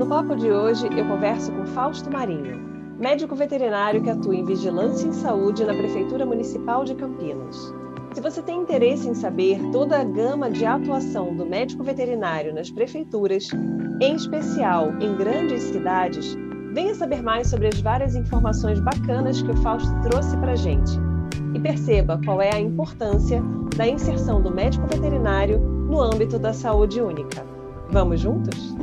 No papo de hoje, eu converso com Fausto Marinho, médico veterinário que atua em vigilância em saúde na Prefeitura Municipal de Campinas. Se você tem interesse em saber toda a gama de atuação do médico veterinário nas prefeituras, em especial em grandes cidades, venha saber mais sobre as várias informações bacanas que o Fausto trouxe para a gente. E perceba qual é a importância da inserção do médico veterinário no âmbito da saúde única. Vamos juntos?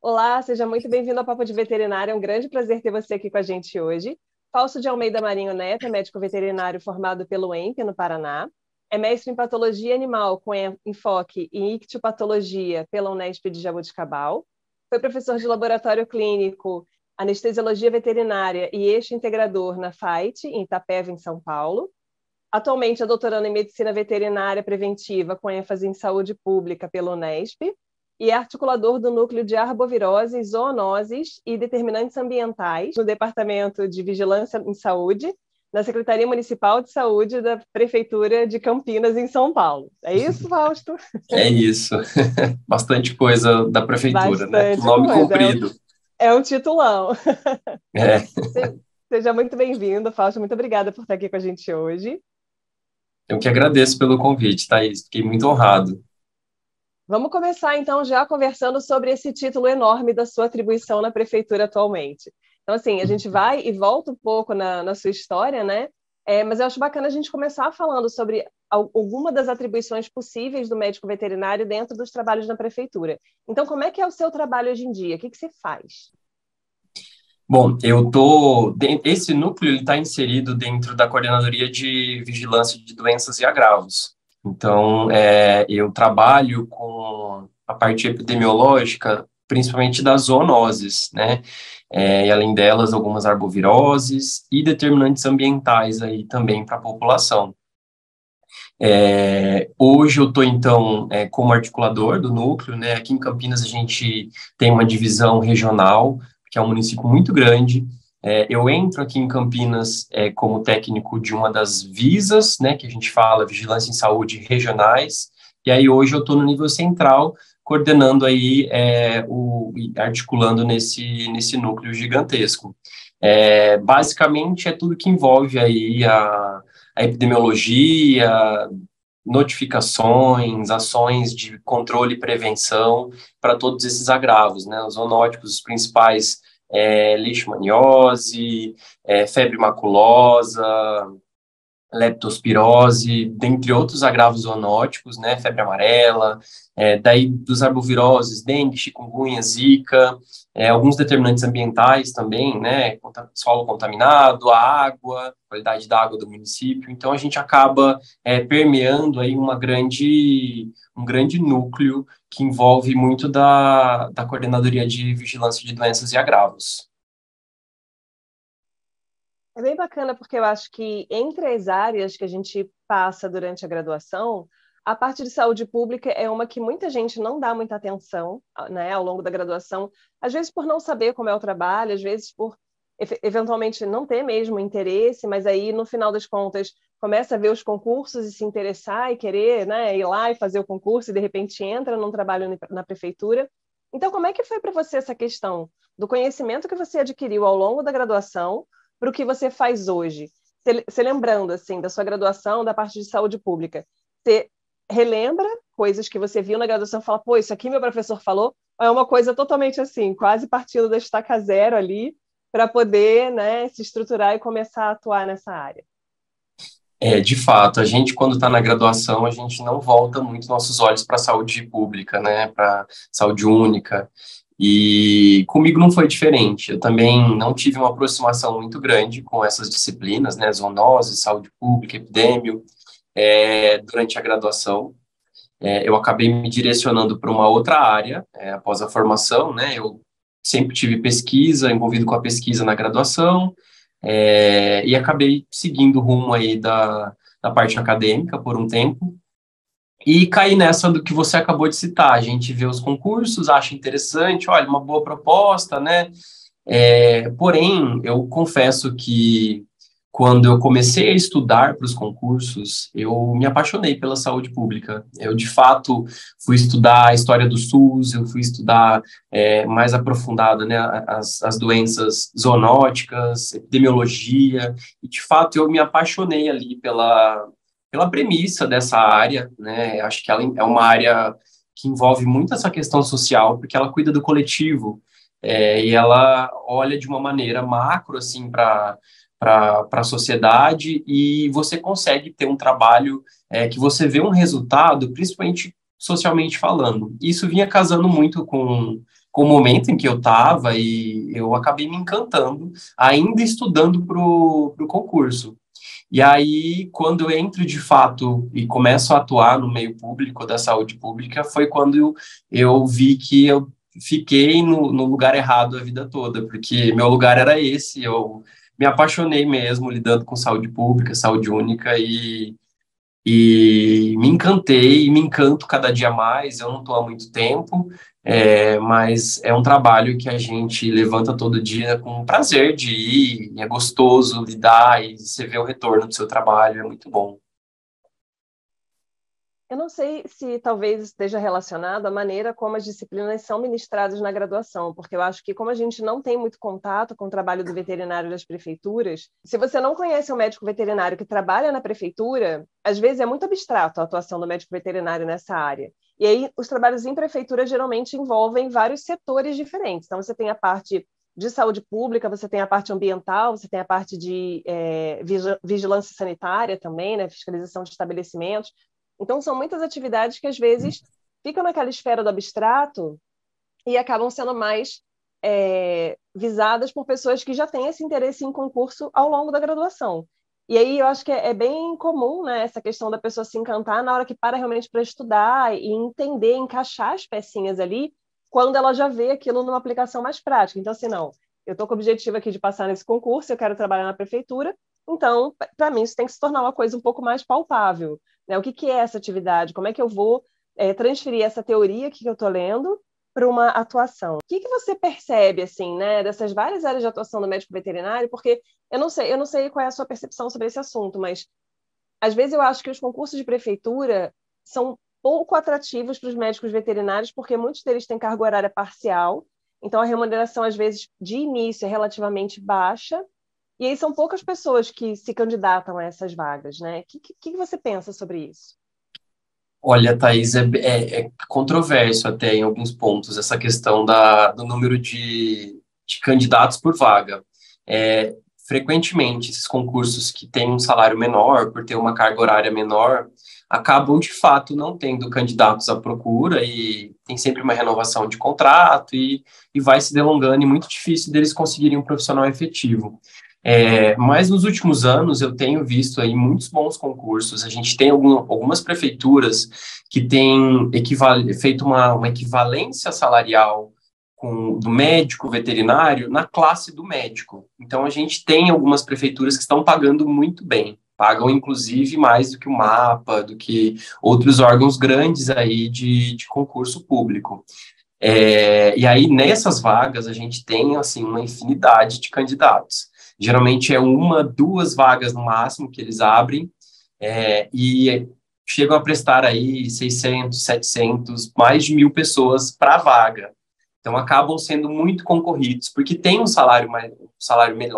Olá, seja muito bem-vindo ao Papo de Veterinária. É um grande prazer ter você aqui com a gente hoje. Fausto de Almeida Marinho Neto é médico veterinário formado pelo EMP, no Paraná. É mestre em patologia animal com enfoque em ictiopatologia pela Unesp de Jaboticabal. Foi professor de laboratório clínico, anestesiologia veterinária e eixo integrador na FAIT, em Itapeva, em São Paulo. Atualmente é doutorando em medicina veterinária preventiva com ênfase em saúde pública pela Unesp e é articulador do Núcleo de Arboviroses, Zoonoses e Determinantes Ambientais no Departamento de Vigilância em Saúde, na Secretaria Municipal de Saúde da Prefeitura de Campinas, em São Paulo. É isso, Fausto? É isso. Bastante coisa da prefeitura, né? Bastante Nome coisa. comprido. É um titulão. É. Seja muito bem-vindo, Fausto. Muito obrigada por estar aqui com a gente hoje. Eu que agradeço pelo convite, Thaís. Fiquei muito honrado. Vamos começar, então, já conversando sobre esse título enorme da sua atribuição na prefeitura atualmente. Então, assim, a gente vai e volta um pouco na sua história, né? Mas eu acho bacana a gente começar falando sobre alguma das atribuições possíveis do médico veterinário dentro dos trabalhos na prefeitura. Então, como é que é o seu trabalho hoje em dia? O que você faz? Bom, esse núcleo ele está inserido dentro da Coordenadoria de Vigilância de Doenças e Agravos. Então, eu trabalho com a parte epidemiológica, principalmente das zoonoses, né? E além delas, algumas arboviroses e determinantes ambientais aí também para a população. Hoje eu estou, então, como articulador do núcleo, né? Aqui em Campinas a gente tem uma divisão regional, que é um município muito grande. Eu entro aqui em Campinas como técnico de uma das VISAs, né? Que a gente fala, Vigilância em Saúde Regionais, e aí hoje eu estou no nível central, coordenando aí, articulando nesse núcleo gigantesco. Basicamente é tudo que envolve aí a epidemiologia, notificações, ações de controle e prevenção para todos esses agravos, né? Os zoonóticos, os principais, leishmaniose, febre maculosa, leptospirose, dentre outros agravos zoonóticos, né, febre amarela, daí dos arboviroses, dengue, chikungunya, zika, alguns determinantes ambientais também, né, solo contaminado, a água, qualidade da água do município. Então a gente acaba permeando aí um grande núcleo que envolve muito da Coordenadoria de Vigilância de Doenças e Agravos. É bem bacana porque eu acho que entre as áreas que a gente passa durante a graduação, a parte de saúde pública é uma que muita gente não dá muita atenção, né, ao longo da graduação, às vezes por não saber como é o trabalho, às vezes por eventualmente não ter mesmo interesse, mas aí no final das contas começa a ver os concursos e se interessar e querer, né, ir lá e fazer o concurso e de repente entra num trabalho na prefeitura. Então, como é que foi para você essa questão do conhecimento que você adquiriu ao longo da graduação para o que você faz hoje? Você lembrando assim da sua graduação, da parte de saúde pública, você relembra coisas que você viu na graduação e fala, pô, isso aqui meu professor falou? Ou é uma coisa totalmente assim, quase partindo da estaca zero ali, para poder, né, se estruturar e começar a atuar nessa área? De fato, a gente, quando está na graduação, a gente não volta muito nossos olhos para a saúde pública, né, para saúde única. E comigo não foi diferente. Eu também não tive uma aproximação muito grande com essas disciplinas, né, zoonose, saúde pública, epidêmio, durante a graduação. Eu acabei me direcionando para uma outra área, após a formação, né, eu sempre tive pesquisa, envolvido com a pesquisa na graduação, e acabei seguindo o rumo aí da parte acadêmica por um tempo, E caí nessa do que você acabou de citar. A gente vê os concursos, acha interessante, olha, uma boa proposta, né? Porém, eu confesso que quando eu comecei a estudar para os concursos, eu me apaixonei pela saúde pública. Eu, de fato, fui estudar a história do SUS, eu fui estudar mais aprofundado, né, as doenças zoonóticas, epidemiologia, e, de fato, eu me apaixonei ali pela premissa dessa área, né? Acho que ela é uma área que envolve muito essa questão social, porque ela cuida do coletivo, e ela olha de uma maneira macro, assim, para a sociedade, e você consegue ter um trabalho que você vê um resultado, principalmente socialmente falando. Isso vinha casando muito com o momento em que eu estava, e eu acabei me encantando, ainda estudando para o concurso. E aí, quando eu entro de fato e começo a atuar no meio público da saúde pública, foi quando eu vi que eu fiquei no lugar errado a vida toda, porque meu lugar era esse, eu me apaixonei mesmo lidando com saúde pública, saúde única, e me encantei, e me encanto cada dia mais. Eu não estou há muito tempo, mas é um trabalho que a gente levanta todo dia com prazer de ir, e é gostoso lidar, e você vê o retorno do seu trabalho, é muito bom. Eu não sei se talvez esteja relacionado à maneira como as disciplinas são ministradas na graduação, porque eu acho que como a gente não tem muito contato com o trabalho do veterinário das prefeituras, se você não conhece um médico veterinário que trabalha na prefeitura, às vezes é muito abstrato a atuação do médico veterinário nessa área. E aí os trabalhos em prefeitura geralmente envolvem vários setores diferentes. Então você tem a parte de saúde pública, você tem a parte ambiental, você tem a parte de vigilância sanitária também, né, fiscalização de estabelecimentos. Então, são muitas atividades que, às vezes, ficam naquela esfera do abstrato e acabam sendo mais visadas por pessoas que já têm esse interesse em concurso ao longo da graduação. E aí eu acho que é bem comum, né, essa questão da pessoa se encantar na hora que para realmente para estudar e entender, encaixar as pecinhas ali, quando ela já vê aquilo numa aplicação mais prática. Então, assim, não, eu estou com o objetivo aqui de passar nesse concurso, eu quero trabalhar na prefeitura, então, para mim, isso tem que se tornar uma coisa um pouco mais palpável, né? O que é essa atividade? Como é que eu vou transferir essa teoria que eu estou lendo para uma atuação? O que você percebe, assim, né, dessas várias áreas de atuação do médico veterinário? Porque eu não sei qual é a sua percepção sobre esse assunto, mas às vezes eu acho que os concursos de prefeitura são pouco atrativos para os médicos veterinários, porque muitos deles têm carga horária parcial, então a remuneração, às vezes, de início é relativamente baixa, e aí são poucas pessoas que se candidatam a essas vagas, né? O que você pensa sobre isso? Olha, Thaís, é controverso até em alguns pontos essa questão do número de candidatos por vaga. Frequentemente, esses concursos que têm um salário menor, por ter uma carga horária menor, acabam, de fato, não tendo candidatos à procura, e tem sempre uma renovação de contrato, e vai se delongando, e muito difícil deles conseguirem um profissional efetivo. Mas nos últimos anos eu tenho visto aí muitos bons concursos. A gente tem algumas prefeituras que têm feito uma equivalência salarial do médico veterinário na classe do médico. Então a gente tem algumas prefeituras que estão pagando muito bem, pagam inclusive mais do que o MAPA, do que outros órgãos grandes aí de concurso público. E aí, nessas vagas, a gente tem, assim, uma infinidade de candidatos. Geralmente é uma, duas vagas no máximo que eles abrem, e chegam a prestar aí 600, 700, mais de 1.000 pessoas para a vaga. Então, acabam sendo muito concorridos, porque tem um salário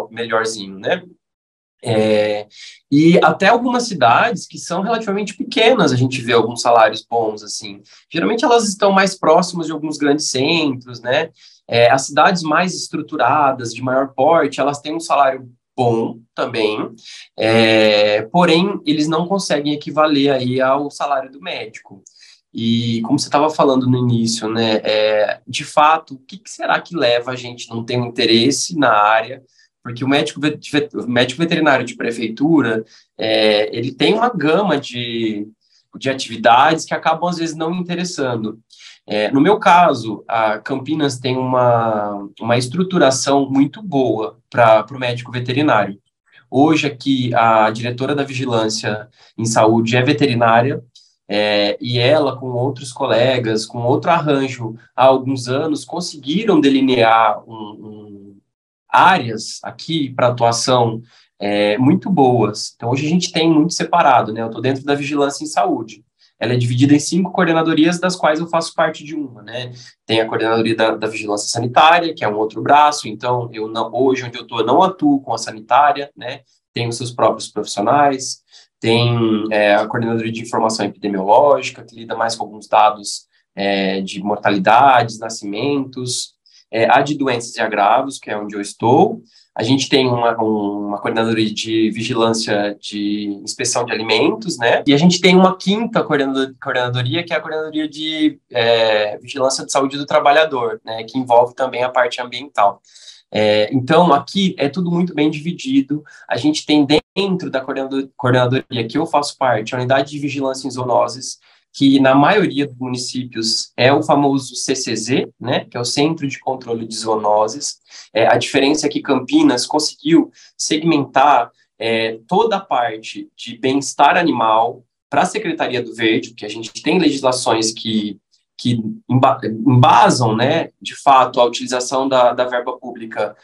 melhorzinho, né? E até algumas cidades que são relativamente pequenas, a gente vê alguns salários bons, assim. Geralmente elas estão mais próximas de alguns grandes centros, né? As cidades mais estruturadas, de maior porte, elas têm um salário bom também, porém, eles não conseguem equivaler aí ao salário do médico. E como você estava falando no início, né, de fato, o que será que leva a gente a não ter um interesse na área? Porque o médico veterinário de prefeitura, ele tem uma gama de atividades que acabam, às vezes, não interessando. No meu caso, a Campinas tem uma estruturação muito boa para o médico veterinário. Hoje, aqui, a diretora da Vigilância em Saúde é veterinária, e ela, com outros colegas, com outro arranjo, há alguns anos, conseguiram delinear áreas aqui para atuação muito boas. Então, hoje a gente tem muito separado, né? Eu estou dentro da vigilância em saúde. Ela é dividida em 5 coordenadorias, das quais eu faço parte de uma, né? Tem a coordenadoria da vigilância sanitária, que é um outro braço. Então, eu não, hoje, onde eu estou, não atuo com a sanitária, né? Tem os seus próprios profissionais. Tem a coordenadoria de informação epidemiológica, que lida mais com alguns dados de mortalidades, nascimentos, a de doenças e agravos, que é onde eu estou. A gente tem uma coordenadoria de vigilância de inspeção de alimentos, né? E a gente tem uma quinta coordenadoria, que é a coordenadoria de vigilância de saúde do trabalhador, né? Que envolve também a parte ambiental. Então, aqui é tudo muito bem dividido. A gente tem dentro da coordenadoria que eu faço parte, a unidade de vigilância em zoonoses, que na maioria dos municípios é o famoso CCZ, né, que é o Centro de Controle de Zoonoses. A diferença é que Campinas conseguiu segmentar toda a parte de bem-estar animal para a Secretaria do Verde, porque a gente tem legislações que embasam, né, de fato, a utilização da verba pública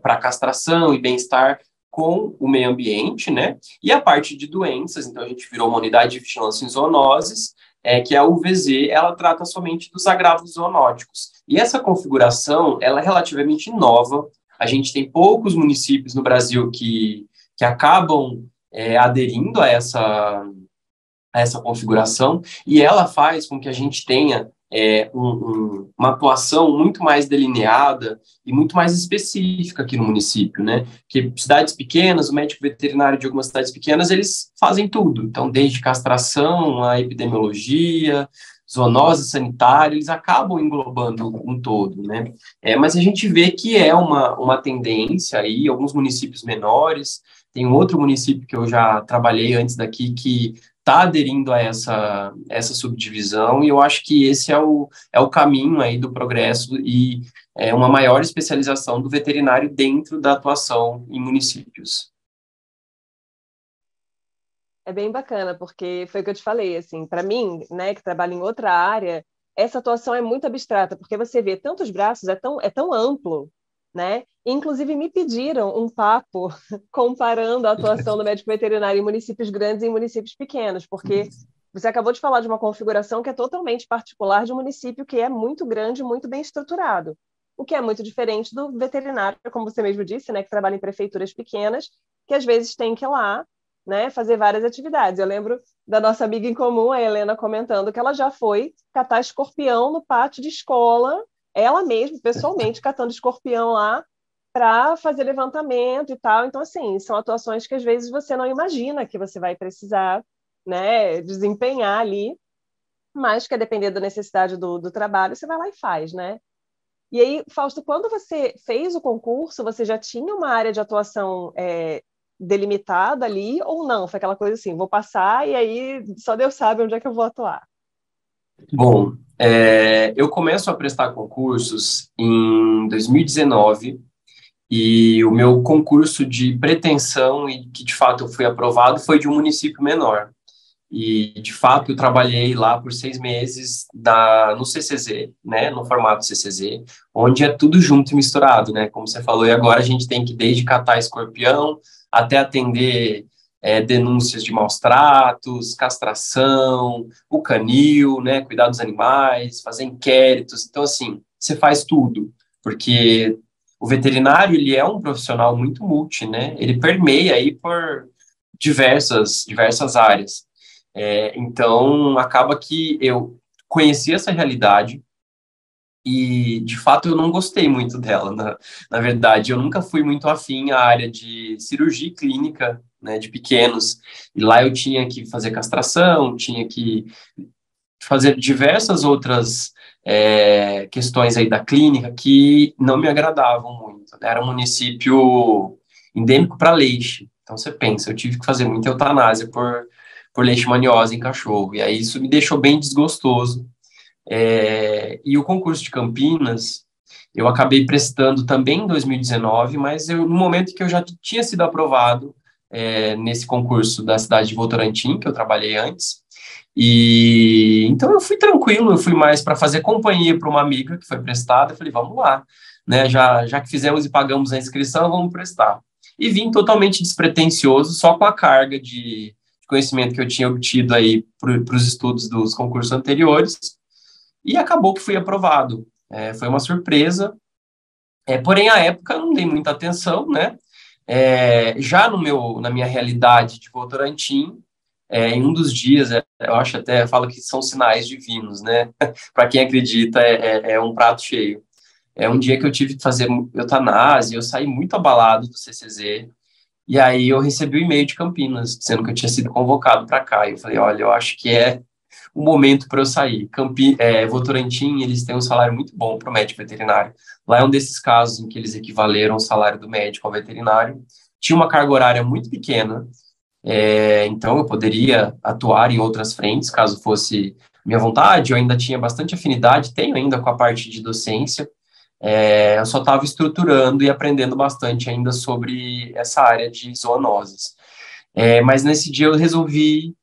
para castração e bem-estar com o meio ambiente, né, e a parte de doenças. Então a gente virou uma unidade de vigilância em zoonoses, que é a UVZ, ela trata somente dos agravos zoonóticos. E essa configuração, ela é relativamente nova. A gente tem poucos municípios no Brasil que acabam aderindo a essa configuração, e ela faz com que a gente tenha uma atuação muito mais delineada e muito mais específica aqui no município, né? Porque cidades pequenas, o médico veterinário de algumas cidades pequenas, eles fazem tudo. Então, desde castração, a epidemiologia, zoonose sanitária, eles acabam englobando um todo, né? Mas a gente vê que é uma tendência aí, alguns municípios menores. Tem um outro município que eu já trabalhei antes daqui que está aderindo a essa subdivisão, e eu acho que esse é o caminho aí do progresso e uma maior especialização do veterinário dentro da atuação em municípios. É bem bacana, porque foi o que eu te falei, assim, para mim, né, que trabalho em outra área, essa atuação é muito abstrata, porque você vê tantos braços, é tão amplo, né? Inclusive me pediram um papo comparando a atuação do médico veterinário em municípios grandes e em municípios pequenos, porque você acabou de falar de uma configuração que é totalmente particular de um município que é muito grande, muito bem estruturado, o que é muito diferente do veterinário, como você mesmo disse, né, que trabalha em prefeituras pequenas, que às vezes tem que ir lá, né, fazer várias atividades. Eu lembro da nossa amiga em comum, a Helena, comentando que ela já foi catar escorpião no pátio de escola, ela mesma, pessoalmente, catando escorpião lá para fazer levantamento e tal. Então, assim, são atuações que às vezes você não imagina que você vai precisar, né, desempenhar ali, mas que a depender da necessidade do trabalho, você vai lá e faz, né? E aí, Fausto, quando você fez o concurso, você já tinha uma área de atuação delimitada ali ou não? Foi aquela coisa assim, vou passar e aí só Deus sabe onde é que eu vou atuar. Bom, eu começo a prestar concursos em 2019 e o meu concurso de pretensão e que de fato eu fui aprovado foi de um município menor. E, de fato, eu trabalhei lá por 6 meses no CCZ, né, no formato CCZ, onde é tudo junto e misturado, né, como você falou, e agora a gente tem que desde catar escorpião até atender denúncias de maus tratos, castração, o canil, né, cuidar dos animais, fazer inquéritos, então, assim, você faz tudo, porque o veterinário, ele é um profissional muito multi, né, ele permeia aí por diversas áreas. Então, acaba que eu conheci essa realidade e, de fato, eu não gostei muito dela. Na verdade, eu nunca fui muito afim à área de cirurgia clínica, né, de pequenos. E lá eu tinha que fazer castração, tinha que fazer diversas outras questões aí da clínica que não me agradavam muito, né? Era um município endêmico para leite. Então, você pensa, eu tive que fazer muita eutanásia por leishmaniose em cachorro. E aí isso me deixou bem desgostoso. E o concurso de Campinas, eu acabei prestando também em 2019, mas no momento que eu já tinha sido aprovado nesse concurso da cidade de Votorantim, que eu trabalhei antes, E então eu fui tranquilo, eu fui mais para fazer companhia para uma amiga que foi prestada, eu falei, vamos lá, né? Já que fizemos e pagamos a inscrição, vamos prestar. E vim totalmente despretensioso, só com a carga de conhecimento que eu tinha obtido aí para os estudos dos concursos anteriores, e acabou que fui aprovado. Foi uma surpresa, porém, à época, eu não dei muita atenção, né? Já na minha realidade de Votorantim, em um dos dias, eu acho até, falo que são sinais divinos, né? Para quem acredita, é um prato cheio. É um dia que eu tive que fazer eutanásia, eu saí muito abalado do CCZ, e aí eu recebi o e-mail de Campinas, dizendo que eu tinha sido convocado para cá. E eu falei, olha, eu acho que é o momento para eu sair. Votorantim, eles têm um salário muito bom para o médico veterinário. Lá é um desses casos em que eles equivaleram o salário do médico ao veterinário. Tinha uma carga horária muito pequena, então eu poderia atuar em outras frentes, caso fosse minha vontade. Eu ainda tinha bastante afinidade, tenho ainda com a parte de docência. Eu só estava estruturando e aprendendo bastante ainda sobre essa área de zoonoses. Mas nesse dia eu resolvi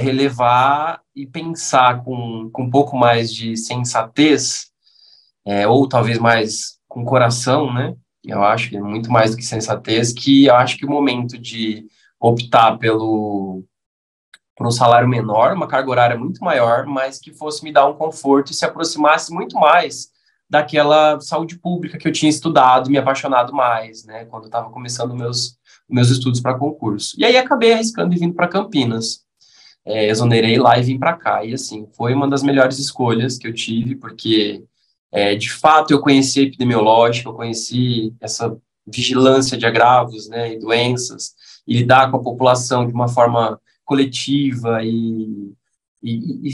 relevar e pensar com um pouco mais de sensatez, ou talvez mais com coração, né? Eu acho que é muito mais do que sensatez, que eu acho que o momento de optar por um salário menor, uma carga horária muito maior, mas que fosse me dar um conforto e se aproximasse muito mais daquela saúde pública que eu tinha estudado, me apaixonado mais, né? Quando eu estava começando meus estudos para concurso. E aí acabei arriscando e vindo para Campinas. Exonerei lá e vim para cá. E assim, foi uma das melhores escolhas que eu tive, porque de fato eu conheci a epidemiológica, eu conheci essa vigilância de agravos, né, e doenças, e lidar com a população de uma forma coletiva e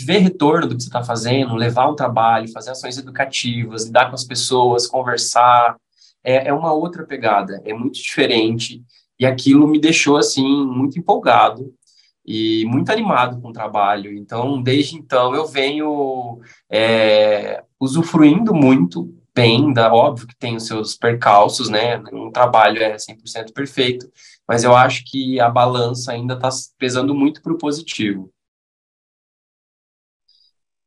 ver retorno do que você está fazendo, levar um trabalho, fazer ações educativas, lidar com as pessoas, conversar, é uma outra pegada, é muito diferente, e aquilo me deixou, assim, muito empolgado e muito animado com o trabalho. Então, desde então, eu venho usufruindo muito bem, óbvio que tem os seus percalços, né? Um trabalho é 100% perfeito, mas eu acho que a balança ainda está pesando muito para o positivo.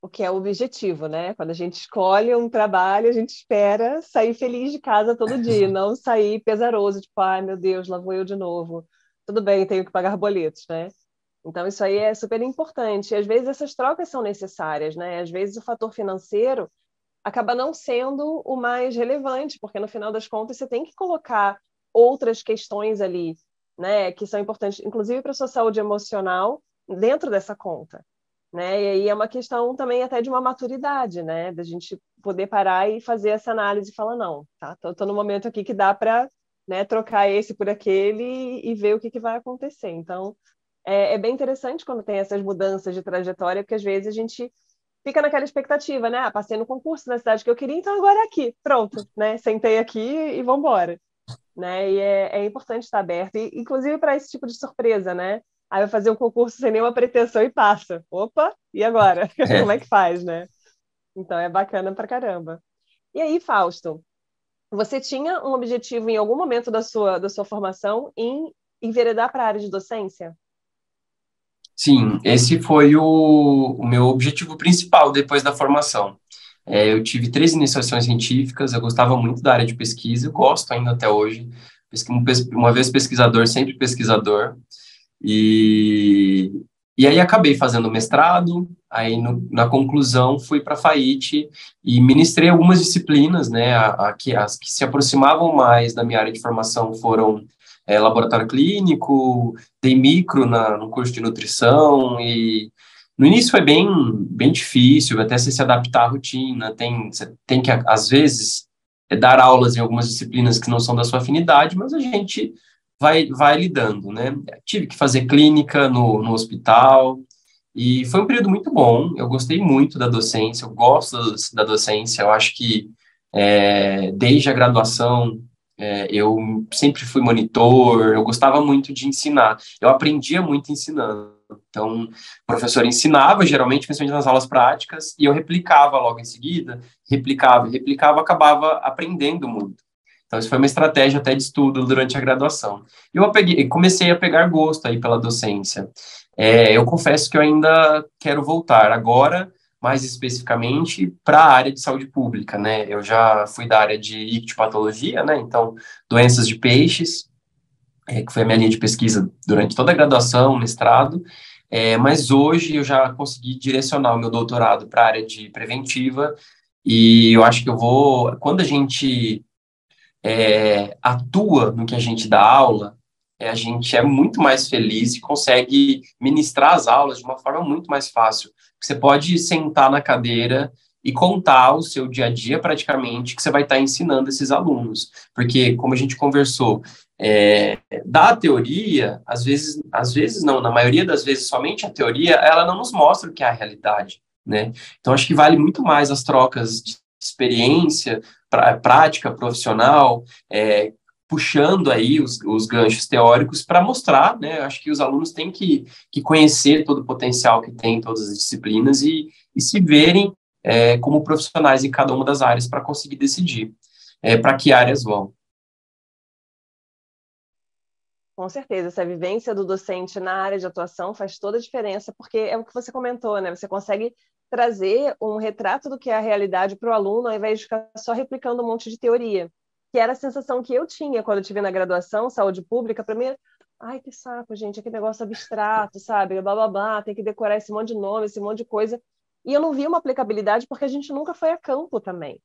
O que é o objetivo, né? Quando a gente escolhe um trabalho, a gente espera sair feliz de casa todo dia, não sair pesaroso, tipo, ai meu Deus, lá vou eu de novo. Tudo bem, tenho que pagar boletos, né? Então, isso aí é super importante. E, às vezes, essas trocas são necessárias, né? Às vezes, o fator financeiro acaba não sendo o mais relevante, porque, no final das contas, você tem que colocar outras questões ali, né? Que são importantes, inclusive para a sua saúde emocional, dentro dessa conta, né? E aí é uma questão também até de uma maturidade, né? Da gente poder parar e fazer essa análise e falar, não, tá? Tô no momento aqui que dá para, né, trocar esse por aquele e ver o que vai acontecer. Então, é bem interessante quando tem essas mudanças de trajetória, porque às vezes a gente fica naquela expectativa, né? Passei no concurso na cidade que eu queria, então agora é aqui, pronto, né? Sentei aqui e vamos embora, né? E é importante estar aberto, e, inclusive para esse tipo de surpresa, né? Aí vai fazer um concurso sem nenhuma pretensão e passa. Opa, e agora? Como é que faz, né? Então é bacana pra caramba. E aí, Fausto, você tinha um objetivo em algum momento da sua formação em enveredar para a área de docência? Sim, esse foi o meu objetivo principal depois da formação. Eu tive 3 iniciações científicas, eu gostava muito da área de pesquisa, eu gosto ainda até hoje. Uma vez pesquisador, sempre pesquisador. E, e aí acabei fazendo mestrado, aí na conclusão fui para a FAIT e ministrei algumas disciplinas, né, as que se aproximavam mais da minha área de formação foram laboratório clínico, dei micro no curso de nutrição e no início foi bem difícil, até você se adaptar à rotina, você tem que, às vezes, dar aulas em algumas disciplinas que não são da sua afinidade, mas a gente vai lidando, né? Tive que fazer clínica no hospital, e foi um período muito bom, eu gostei muito da docência, eu gosto da docência, eu acho que desde a graduação eu sempre fui monitor, eu gostava muito de ensinar, eu aprendia muito ensinando. Então, o professor ensinava, geralmente, principalmente nas aulas práticas, e eu replicava logo em seguida, replicava, acabava aprendendo muito. Então, isso foi uma estratégia até de estudo durante a graduação. Comecei a pegar gosto aí pela docência. Eu confesso que eu ainda quero voltar agora, mais especificamente, para a área de saúde pública, né? Eu já fui da área de ictiopatologia, né? Então, doenças de peixes, que foi a minha linha de pesquisa durante toda a graduação, mestrado, mas hoje eu já consegui direcionar o meu doutorado para a área de preventiva, e eu acho que quando a gente atua no que a gente dá aula, a gente é muito mais feliz e consegue ministrar as aulas de uma forma muito mais fácil. Você pode sentar na cadeira e contar o seu dia a dia, praticamente, que você vai estar ensinando esses alunos. Porque, como a gente conversou, da teoria, às vezes não, na maioria das vezes, somente a teoria, ela não nos mostra o que é a realidade, né? Então, acho que vale muito mais as trocas de experiência, prática profissional, puxando aí os ganchos teóricos para mostrar, né? Acho que os alunos têm que conhecer todo o potencial que tem em todas as disciplinas e se verem como profissionais em cada uma das áreas para conseguir decidir para que áreas vão. Com certeza, essa vivência do docente na área de atuação faz toda a diferença, porque é o que você comentou, né? Você consegue trazer um retrato do que é a realidade para o aluno, ao invés de ficar só replicando um monte de teoria, que era a sensação que eu tinha quando eu tive na graduação, saúde pública, para mim, ai, que saco, gente, aquele negócio abstrato, sabe? Blá, blá, blá, tem que decorar esse monte de nome, esse monte de coisa. E eu não vi uma aplicabilidade porque a gente nunca foi a campo também.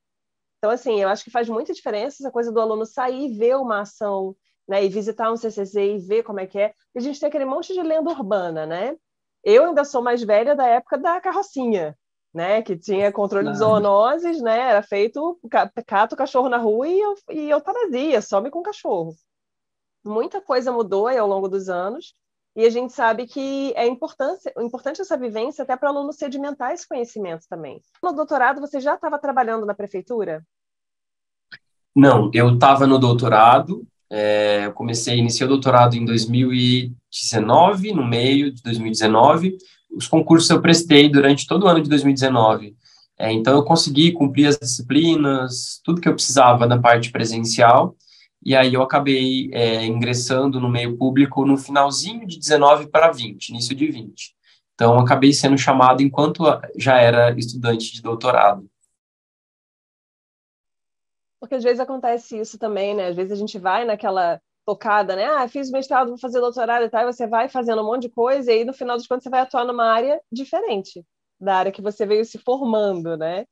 Então, assim, eu acho que faz muita diferença essa coisa do aluno sair e ver uma ação, né, e visitar um CCZ e ver como é que é. E a gente tem aquele monte de lenda urbana, né? Eu ainda sou mais velha da época da carrocinha, né? Que tinha controle de zoonoses, né? Era feito, cata o cachorro na rua e eutanásia, some com o cachorro. Muita coisa mudou aí ao longo dos anos, e a gente sabe que é importante essa vivência até para o aluno sedimentar esse conhecimento também. No doutorado, você já estava trabalhando na prefeitura? Não, eu estava no doutorado, iniciei o doutorado em 2019, no meio de 2019. Os concursos eu prestei durante todo o ano de 2019. Então, eu consegui cumprir as disciplinas, tudo que eu precisava na parte presencial, e aí eu acabei ingressando no meio público no finalzinho de 19 para 20, início de 20. Então, acabei sendo chamado enquanto já era estudante de doutorado. Porque às vezes acontece isso também, né? Às vezes a gente vai naquela tocada, né? Ah, fiz mestrado, vou fazer doutorado e tal, e você vai fazendo um monte de coisa, e aí no final das contas você vai atuar numa área diferente da área que você veio se formando, né?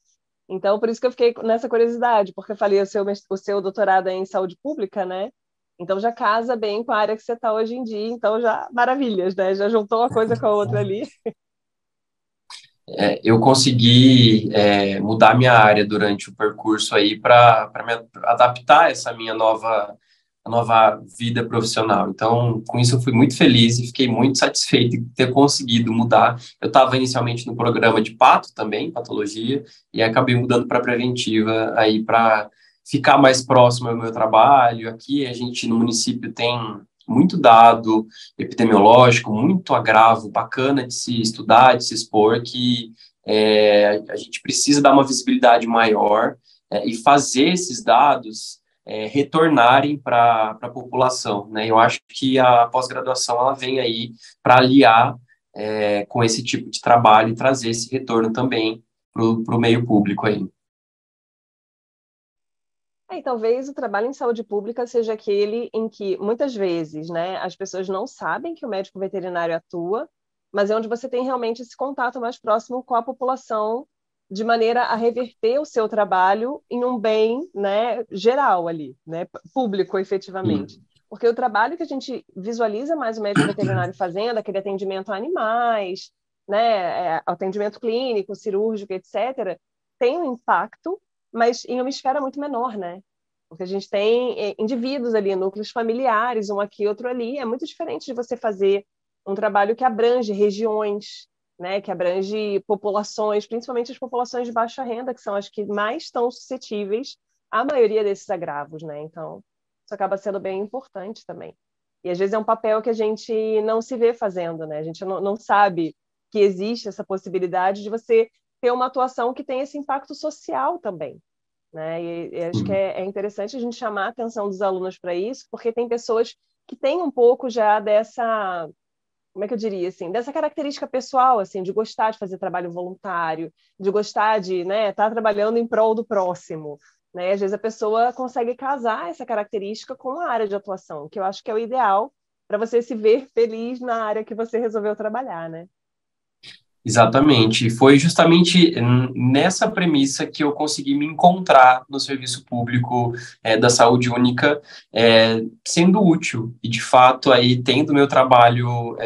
Então, por isso que eu fiquei nessa curiosidade, porque eu falei, o seu doutorado é em saúde pública, né? Então já casa bem com a área que você está hoje em dia, então já maravilhas, né? Já juntou uma coisa com a outra ali. Eu consegui mudar minha área durante o percurso aí para me adaptar a essa minha nova vida profissional. Então, com isso eu fui muito feliz e fiquei muito satisfeito de ter conseguido mudar. Eu estava inicialmente no programa de pato também, patologia, e acabei mudando para preventiva aí para ficar mais próximo ao meu trabalho. Aqui a gente no município tem muito dado epidemiológico, muito agravo bacana de se estudar, de se expor, que a gente precisa dar uma visibilidade maior e fazer esses dados retornarem para a população, né? Eu acho que a pós-graduação ela vem aí para aliar com esse tipo de trabalho e trazer esse retorno também para o meio público aí. E talvez o trabalho em saúde pública seja aquele em que, muitas vezes, né, as pessoas não sabem que o médico veterinário atua, mas é onde você tem realmente esse contato mais próximo com a população, de maneira a reverter o seu trabalho em um bem, né, geral ali, né, público, efetivamente. Sim. Porque o trabalho que a gente visualiza mais o médico veterinário fazendo, aquele atendimento a animais, né, atendimento clínico, cirúrgico, etc., tem um impacto, mas em uma esfera muito menor, né? Porque a gente tem indivíduos ali, núcleos familiares, um aqui, outro ali. É muito diferente de você fazer um trabalho que abrange regiões, né? Que abrange populações, principalmente as populações de baixa renda, que são as que mais estão suscetíveis à maioria desses agravos, né? Então, isso acaba sendo bem importante também. E às vezes é um papel que a gente não se vê fazendo, né? A gente não sabe que existe essa possibilidade de você ter uma atuação que tem esse impacto social também, né? E acho que é interessante a gente chamar a atenção dos alunos para isso, porque tem pessoas que têm um pouco já dessa, como é que eu diria, assim, dessa característica pessoal, assim, de gostar de fazer trabalho voluntário, de gostar de, né, estar trabalhando em prol do próximo, né? Às vezes a pessoa consegue casar essa característica com a área de atuação, que eu acho que é o ideal para você se ver feliz na área que você resolveu trabalhar, né? Exatamente. E foi justamente nessa premissa que eu consegui me encontrar no serviço público da saúde única, sendo útil e, de fato, aí tendo meu trabalho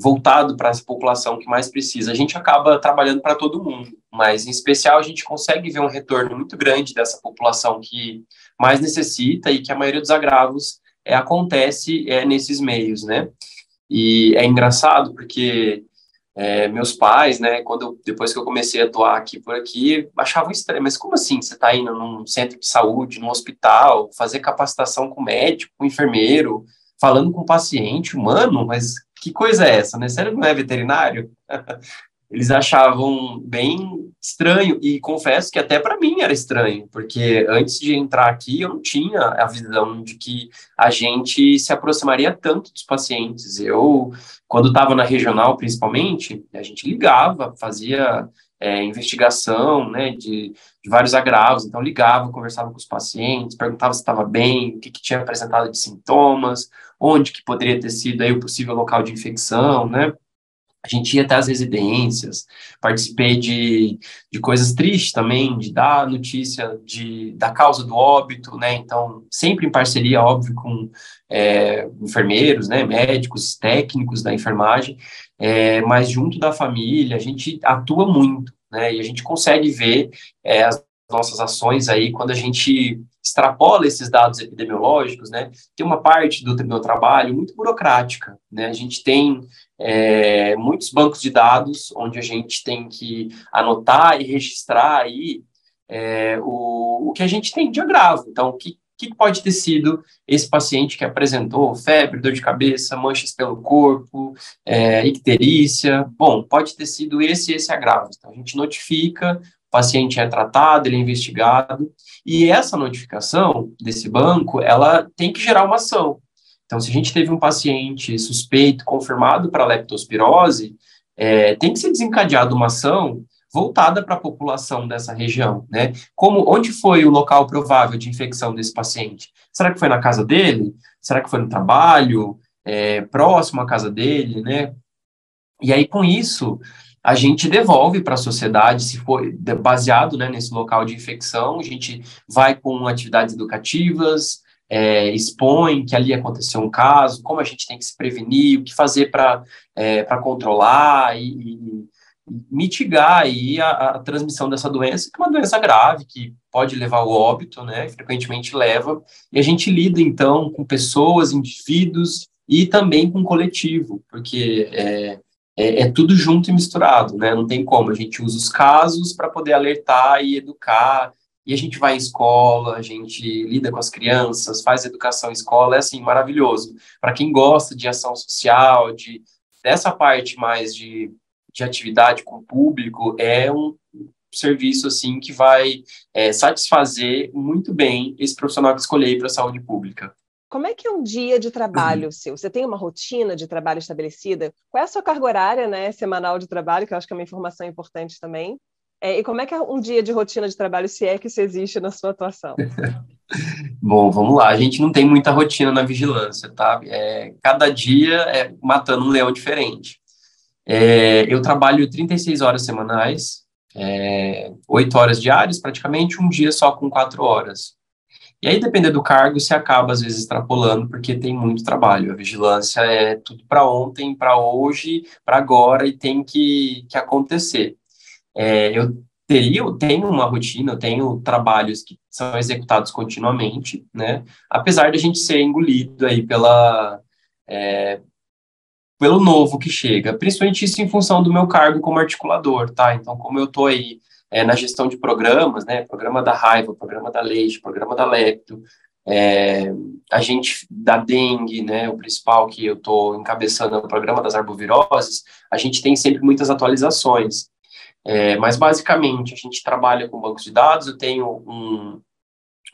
voltado para essa população que mais precisa. A gente acaba trabalhando para todo mundo, mas, em especial, a gente consegue ver um retorno muito grande dessa população que mais necessita e que a maioria dos agravos acontece nesses meios, né? E é engraçado porque meus pais, né, depois que eu comecei a atuar aqui por aqui, achavam estranho, mas como assim você está indo num centro de saúde, num hospital, fazer capacitação com médico, com enfermeiro, falando com paciente humano, mas que coisa é essa, né? Sério, não é veterinário? Eles achavam bem estranho, e confesso que até para mim era estranho, porque antes de entrar aqui eu não tinha a visão de que a gente se aproximaria tanto dos pacientes. Eu, quando estava na regional, principalmente, a gente ligava, fazia investigação, né, de vários agravos, então ligava, conversava com os pacientes, perguntava se estava bem, o que tinha apresentado de sintomas, onde que poderia ter sido aí o possível local de infecção, né? A gente ia até as residências, participei de coisas tristes também, de dar notícia da causa do óbito, né? Então, sempre em parceria, óbvio, com enfermeiros, né? Médicos, técnicos da enfermagem, mas junto da família, a gente atua muito, né? E a gente consegue ver as nossas ações aí quando a gente extrapola esses dados epidemiológicos, né? Tem uma parte do meu trabalho muito burocrática, né? A gente tem muitos bancos de dados onde a gente tem que anotar e registrar aí o que a gente tem de agravo. Então, o que pode ter sido esse paciente que apresentou febre, dor de cabeça, manchas pelo corpo, icterícia? Bom, pode ter sido esse agravo. Então, a gente notifica, o paciente é tratado, ele é investigado, e essa notificação desse banco, ela tem que gerar uma ação. Então, se a gente teve um paciente suspeito, confirmado para leptospirose, tem que ser desencadeada uma ação voltada para a população dessa região, né? Onde foi o local provável de infecção desse paciente? Será que foi na casa dele? Será que foi no trabalho? Próximo à casa dele, né? E aí, com isso, a gente devolve para a sociedade, se for baseado, né, nesse local de infecção, a gente vai com atividades educativas, expõe que ali aconteceu um caso, como a gente tem que se prevenir, o que fazer para controlar e mitigar aí a transmissão dessa doença, que é uma doença grave, que pode levar ao óbito, né, frequentemente leva, e a gente lida, então, com pessoas, indivíduos e também com o coletivo, porque é tudo junto e misturado, né? Não tem como. A gente usa os casos para poder alertar e educar, e a gente vai em escola, a gente lida com as crianças, faz educação em escola, é assim, maravilhoso. Para quem gosta de ação social, dessa parte mais de atividade com o público, é um serviço, assim, que vai satisfazer muito bem esse profissional que escolhi para a saúde pública. Como é que é um dia de trabalho seu? Você tem uma rotina de trabalho estabelecida? Qual é a sua carga horária, né, semanal de trabalho, que eu acho que é uma informação importante também? E como é que é um dia de rotina de trabalho, se é que isso existe na sua atuação? Bom, vamos lá. A gente não tem muita rotina na vigilância, tá? Cada dia é matando um leão diferente. Eu trabalho 36 horas semanais, 8 horas diárias, praticamente, um dia só com 4 horas. E aí, dependendo do cargo, se acaba, às vezes, extrapolando, porque tem muito trabalho. A vigilância é tudo para ontem, para hoje, para agora, e tem que acontecer. Eu tenho uma rotina, eu tenho trabalhos que são executados continuamente, né? Apesar de a gente ser engolido aí pelo novo que chega, principalmente isso em função do meu cargo como articulador, tá? Então, como eu tô aí na gestão de programas, né? Programa da raiva, programa da leite, programa da lepto, a gente da dengue, né? O principal que eu tô encabeçando é o programa das arboviroses, a gente tem sempre muitas atualizações. Mas, basicamente, a gente trabalha com bancos de dados. Eu tenho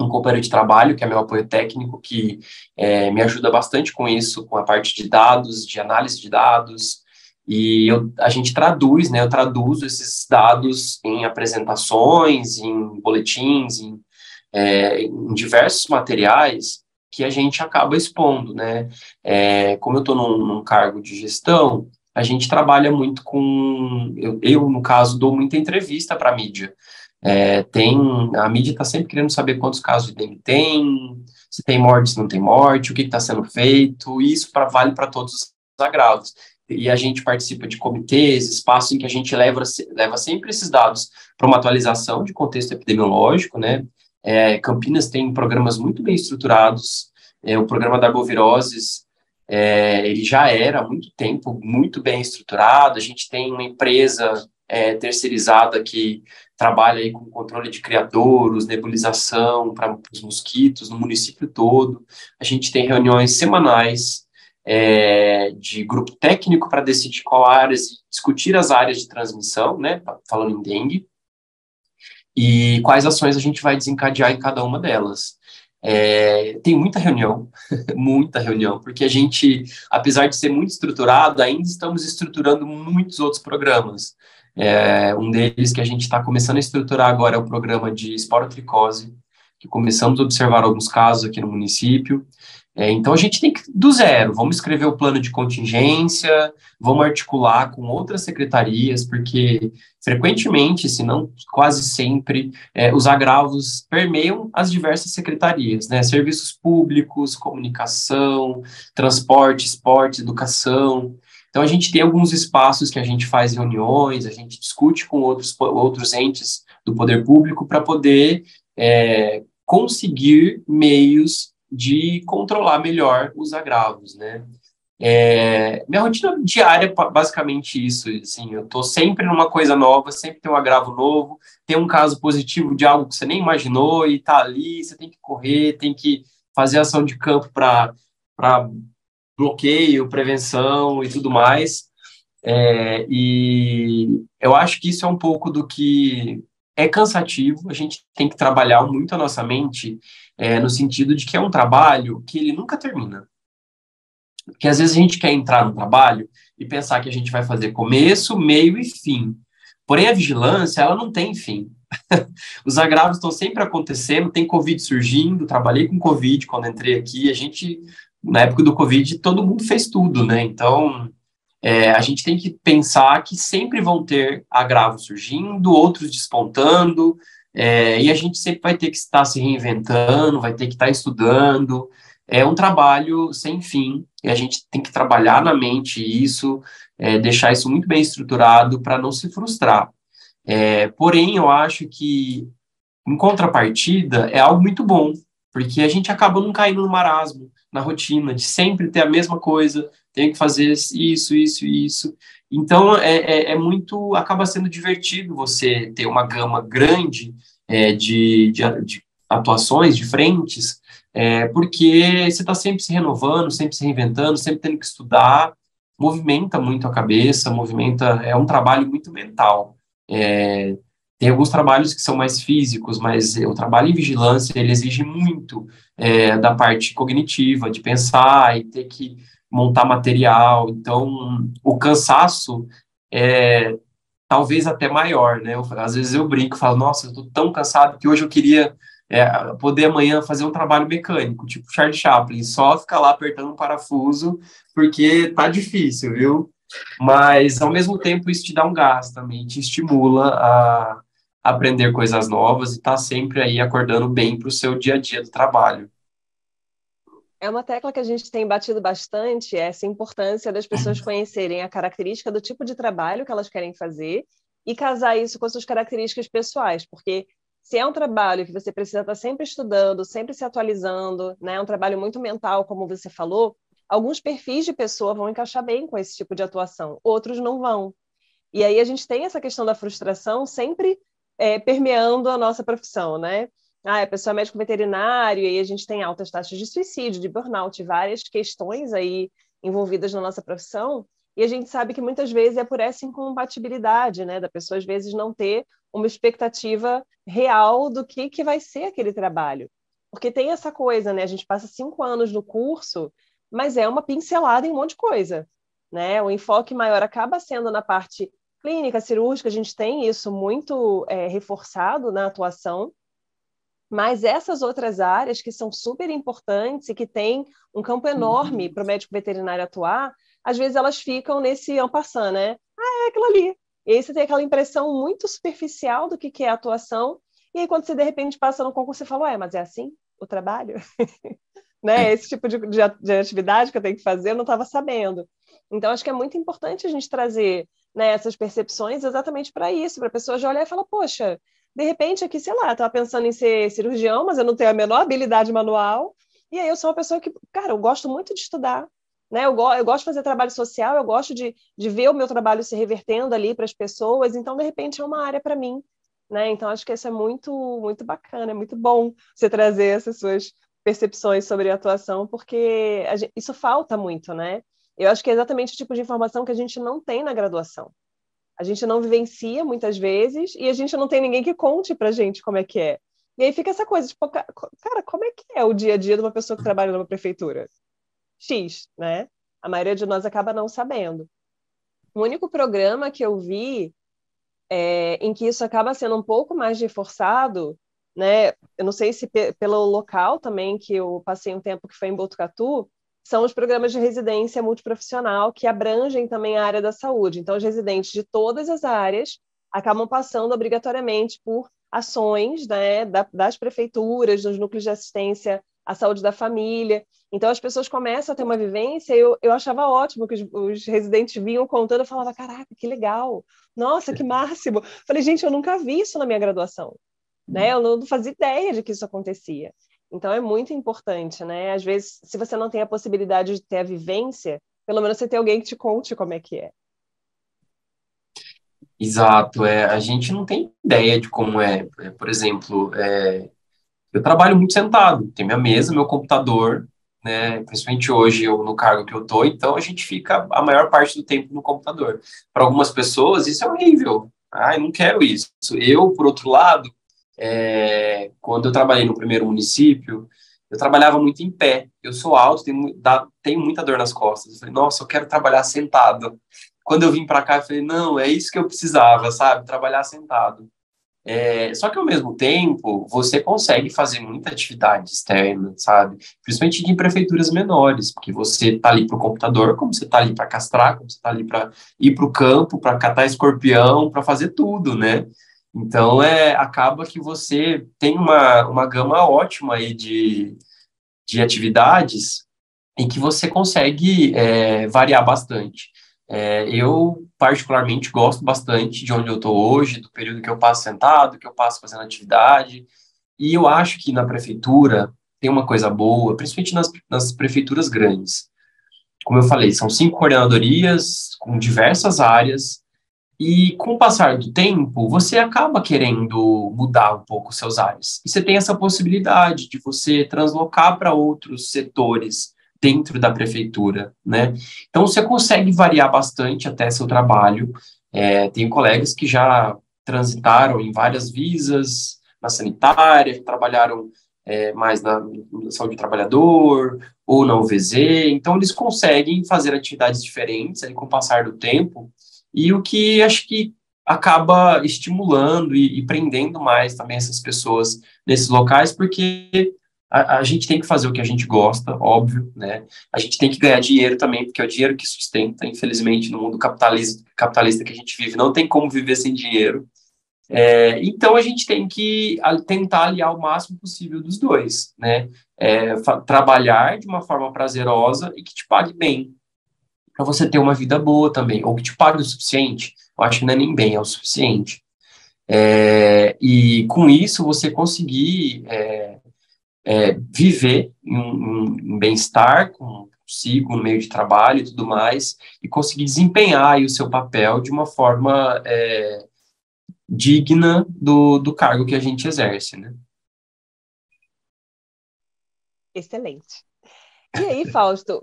um companheiro de trabalho, que é meu apoio técnico, que me ajuda bastante com isso, com a parte de dados, de análise de dados, e a gente traduz, né, eu traduzo esses dados em apresentações, em boletins, em diversos materiais que a gente acaba expondo, né? Como eu estou num cargo de gestão, a gente trabalha muito com... no caso, dou muita entrevista para a mídia. A mídia está sempre querendo saber quantos casos de dengue tem, se tem morte, se não tem morte, o que está sendo feito, e isso vale para todos os agravos. E a gente participa de comitês, espaços em que a gente leva sempre esses dados para uma atualização de contexto epidemiológico, né? Campinas tem programas muito bem estruturados, o programa da arboviroses, ele já era há muito tempo muito bem estruturado, a gente tem uma empresa terceirizada que trabalha aí com controle de criadouros, nebulização para os mosquitos no município todo. A gente tem reuniões semanais de grupo técnico para decidir qual áreas, discutir as áreas de transmissão, né, falando em dengue, e quais ações a gente vai desencadear em cada uma delas. Tem muita reunião, porque a gente, apesar de ser muito estruturado, ainda estamos estruturando muitos outros programas. Um deles que a gente está começando a estruturar agora é o programa de esporotricose, que começamos a observar alguns casos aqui no município. Então, a gente tem que, do zero, vamos escrever o plano de contingência, vamos articular com outras secretarias, porque frequentemente, se não quase sempre, os agravos permeiam as diversas secretarias, né? Serviços públicos, comunicação, transporte, esporte, educação. Então, a gente tem alguns espaços que a gente faz reuniões, a gente discute com outros entes do poder público para poder conseguir meios de controlar melhor os agravos, né? Minha rotina diária é basicamente isso, assim, eu estou sempre numa coisa nova, sempre tem um agravo novo, tem um caso positivo de algo que você nem imaginou e tá ali, você tem que correr, tem que fazer ação de campo para bloqueio, prevenção e tudo mais. E eu acho que isso é um pouco do que é cansativo, a gente tem que trabalhar muito a nossa mente, no sentido de que é um trabalho que ele nunca termina. Porque às vezes a gente quer entrar no trabalho e pensar que a gente vai fazer começo, meio e fim. Porém, a vigilância, ela não tem fim. Os agravos estão sempre acontecendo, tem Covid surgindo, trabalhei com Covid quando entrei aqui, na época do Covid, todo mundo fez tudo, né? Então, a gente tem que pensar que sempre vão ter agravos surgindo, outros despontando, e a gente sempre vai ter que estar se reinventando, vai ter que estar estudando. É um trabalho sem fim, e a gente tem que trabalhar na mente isso, deixar isso muito bem estruturado para não se frustrar. Porém, eu acho que, em contrapartida, é algo muito bom, porque a gente acaba não caindo no marasmo, na rotina, de sempre ter a mesma coisa, tem que fazer isso, isso, isso. Então, acaba sendo divertido você ter uma gama grande de atuações, de frentes, porque você está sempre se renovando, sempre se reinventando, sempre tendo que estudar, movimenta muito a cabeça, é um trabalho muito mental. Tem alguns trabalhos que são mais físicos, mas o trabalho em vigilância, ele exige muito da parte cognitiva, de pensar e ter que montar material. Então, o cansaço é talvez até maior, né? Às vezes eu brinco, falo, nossa, eu tô tão cansado que hoje eu queria poder amanhã fazer um trabalho mecânico, tipo Charlie Chaplin, só ficar lá apertando um parafuso, porque tá difícil, viu? Mas, ao mesmo tempo, isso te dá um gás também, te estimula a aprender coisas novas e estar sempre aí acordando bem para o seu dia a dia do trabalho. É uma tecla que a gente tem batido bastante, essa importância das pessoas conhecerem a característica do tipo de trabalho que elas querem fazer e casar isso com as suas características pessoais, porque se é um trabalho que você precisa estar sempre estudando, sempre se atualizando, né, é um trabalho muito mental, como você falou, alguns perfis de pessoa vão encaixar bem com esse tipo de atuação, outros não vão. E aí a gente tem essa questão da frustração sempre permeando a nossa profissão, né? A pessoa é médico veterinário, e aí a gente tem altas taxas de suicídio, de burnout, várias questões aí envolvidas na nossa profissão, E a gente sabe que muitas vezes é por essa incompatibilidade, né, da pessoa às vezes não ter uma expectativa real do que vai ser aquele trabalho. Porque tem essa coisa, né, a gente passa 5 anos no curso, mas é uma pincelada em um monte de coisa, né? O enfoque maior acaba sendo na parte clínica, cirúrgica, a gente tem isso muito reforçado na atuação, mas essas outras áreas que são super importantes e que têm um campo enorme para o médico veterinário atuar, às vezes elas ficam nesse en passant, né? Ah, é aquilo ali. E aí você tem aquela impressão muito superficial do que é a atuação, e aí quando você de repente passa no concurso, você fala, ué, mas é assim o trabalho? Né? Esse tipo de atividade que eu tenho que fazer, eu não estava sabendo. Então, acho que é muito importante a gente trazer, né, essas percepções exatamente para isso, para a pessoa já olhar e falar, poxa, de repente aqui, sei lá, estava pensando em ser cirurgião, mas eu não tenho a menor habilidade manual, e aí eu sou uma pessoa que, cara, eu gosto muito de estudar, né? Eu gosto de fazer trabalho social, eu gosto de ver o meu trabalho se revertendo ali para as pessoas, então, de repente, é uma área para mim, né? Então, acho que isso é muito, muito bacana, é muito bom você trazer essas suas percepções sobre a atuação, porque isso falta muito, né? Eu acho que é exatamente o tipo de informação que a gente não tem na graduação. A gente não vivencia muitas vezes e a gente não tem ninguém que conte pra gente como é que é. E aí fica essa coisa, tipo, cara, como é que é o dia a dia de uma pessoa que trabalha numa prefeitura? X, né? A maioria de nós acaba não sabendo. O único programa que eu vi em que isso acaba sendo um pouco mais reforçado, né? Eu não sei se pelo local também, que eu passei um tempo que foi em Botucatu, são os programas de residência multiprofissional que abrangem também a área da saúde. Então, os residentes de todas as áreas acabam passando obrigatoriamente por ações, né, das prefeituras, dos núcleos de assistência à saúde da família. Então, as pessoas começam a ter uma vivência, eu achava ótimo que os residentes vinham contando, eu falava, caraca, que legal, nossa, que máximo. Falei, gente, eu nunca vi isso na minha graduação, né? Eu não fazia ideia de que isso acontecia. Então é muito importante, né? Às vezes, se você não tem a possibilidade de ter a vivência, pelo menos você tem alguém que te conte como é que é. Exato, a gente não tem ideia de como por exemplo, eu trabalho muito sentado, tem minha mesa, meu computador, né, principalmente hoje eu no cargo que eu tô, então a gente fica a maior parte do tempo no computador. Para algumas pessoas isso é horrível, eu não quero isso. Eu, por outro lado, quando eu trabalhei no primeiro município, eu trabalhava muito em pé, eu sou alto, tenho muita dor nas costas, eu falei, nossa, eu quero trabalhar sentado. Quando eu vim para cá, eu falei, não, é isso que eu precisava, sabe, trabalhar sentado. Só que, ao mesmo tempo, você consegue fazer muita atividade externa, sabe? Principalmente em prefeituras menores, porque você tá ali pro computador, como você tá ali para castrar, como você tá ali para ir pro campo, para catar escorpião, para fazer tudo, né? Então, acaba que você tem uma gama ótima aí de atividades em que você consegue variar bastante. Eu, particularmente, gosto bastante de onde eu estou hoje, do período que eu passo sentado, que eu passo fazendo atividade, e eu acho que na prefeitura tem uma coisa boa, principalmente nas prefeituras grandes. Como eu falei, são 5 coordenadorias com diversas áreas, e com o passar do tempo, você acaba querendo mudar um pouco os seus ares. E você tem essa possibilidade de você translocar para outros setores dentro da prefeitura, né? Então, você consegue variar bastante até seu trabalho. Tem colegas que já transitaram em várias visas, na sanitária, trabalharam mais na saúde do trabalhador, ou na UVZ. Então, eles conseguem fazer atividades diferentes aí com o passar do tempo, e o que acho que acaba estimulando e prendendo mais também essas pessoas nesses locais, porque a gente tem que fazer o que a gente gosta, óbvio, né? A gente tem que ganhar dinheiro também, porque é o dinheiro que sustenta, infelizmente, no mundo capitalista que a gente vive, não tem como viver sem dinheiro. Então, a gente tem que tentar aliar o máximo possível dos dois, né? Trabalhar de uma forma prazerosa e que te pague bem, para você ter uma vida boa também, ou que te pague o suficiente. Eu acho que não é nem bem, é o suficiente. E com isso você conseguir viver em bem-estar consigo no meio de trabalho e tudo mais, e conseguir desempenhar aí o seu papel de uma forma digna do cargo que a gente exerce, né? Excelente. E aí, Fausto,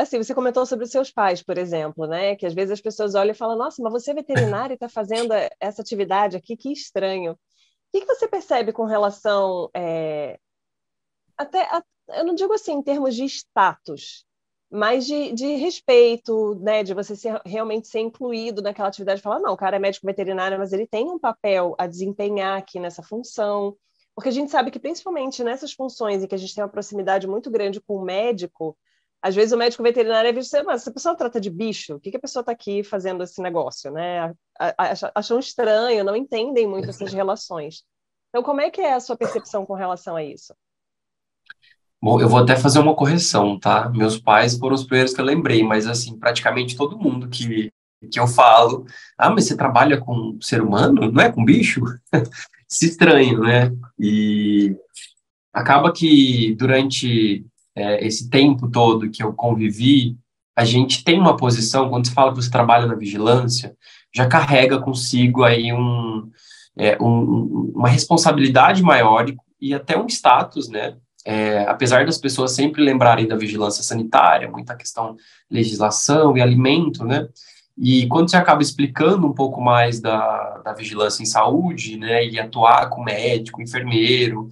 assim, você comentou sobre os seus pais, por exemplo, né? Que às vezes as pessoas olham e falam, nossa, mas você é veterinário e está fazendo essa atividade aqui, que estranho. O que você percebe com relação, até, eu não digo assim em termos de status, mas de respeito, né? De você realmente ser incluído naquela atividade, falar, não, o cara é médico veterinário, mas ele tem um papel a desempenhar aqui nessa função. Porque a gente sabe que, principalmente nessas funções em que a gente tem uma proximidade muito grande com o médico, às vezes o médico veterinário é visto, mas essa pessoa trata de bicho, o que a pessoa está aqui fazendo esse negócio, né? Acham estranho, não entendem muito essas relações. Então, como é que é a sua percepção com relação a isso? Bom, eu vou até fazer uma correção, tá? Meus pais foram os primeiros que eu lembrei, mas assim, praticamente todo mundo que eu falo, ah, mas você trabalha com ser humano, não é com bicho? Se estranho, né? E acaba que durante esse tempo todo que eu convivi, a gente tem uma posição, quando você fala que você trabalha na vigilância, já carrega consigo aí uma responsabilidade maior e até um status, né? Apesar das pessoas sempre lembrarem da vigilância sanitária, muita questão legislação e alimento, né? E quando você acaba explicando um pouco mais da vigilância em saúde, né, e atuar com médico, enfermeiro,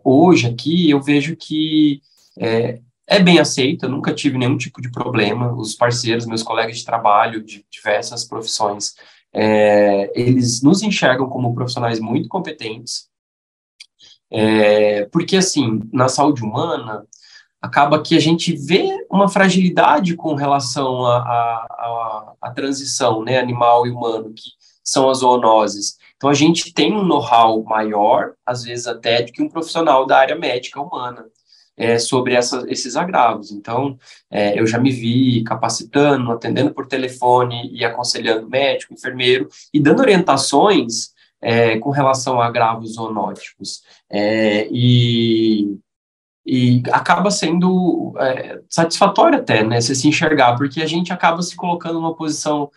hoje aqui eu vejo que é bem aceito, eu nunca tive nenhum tipo de problema. Os parceiros, meus colegas de trabalho de diversas profissões, eles nos enxergam como profissionais muito competentes, porque assim, na saúde humana, acaba que a gente vê uma fragilidade com relação à transição, né, animal e humano, que são as zoonoses. Então, a gente tem um know-how maior, às vezes até, do que um profissional da área médica humana, sobre esses agravos. Então, eu já me vi capacitando, atendendo por telefone e aconselhando médico, enfermeiro, e dando orientações com relação a agravos zoonóticos. E acaba sendo satisfatório até, né, você se enxergar, porque a gente acaba se colocando numa posição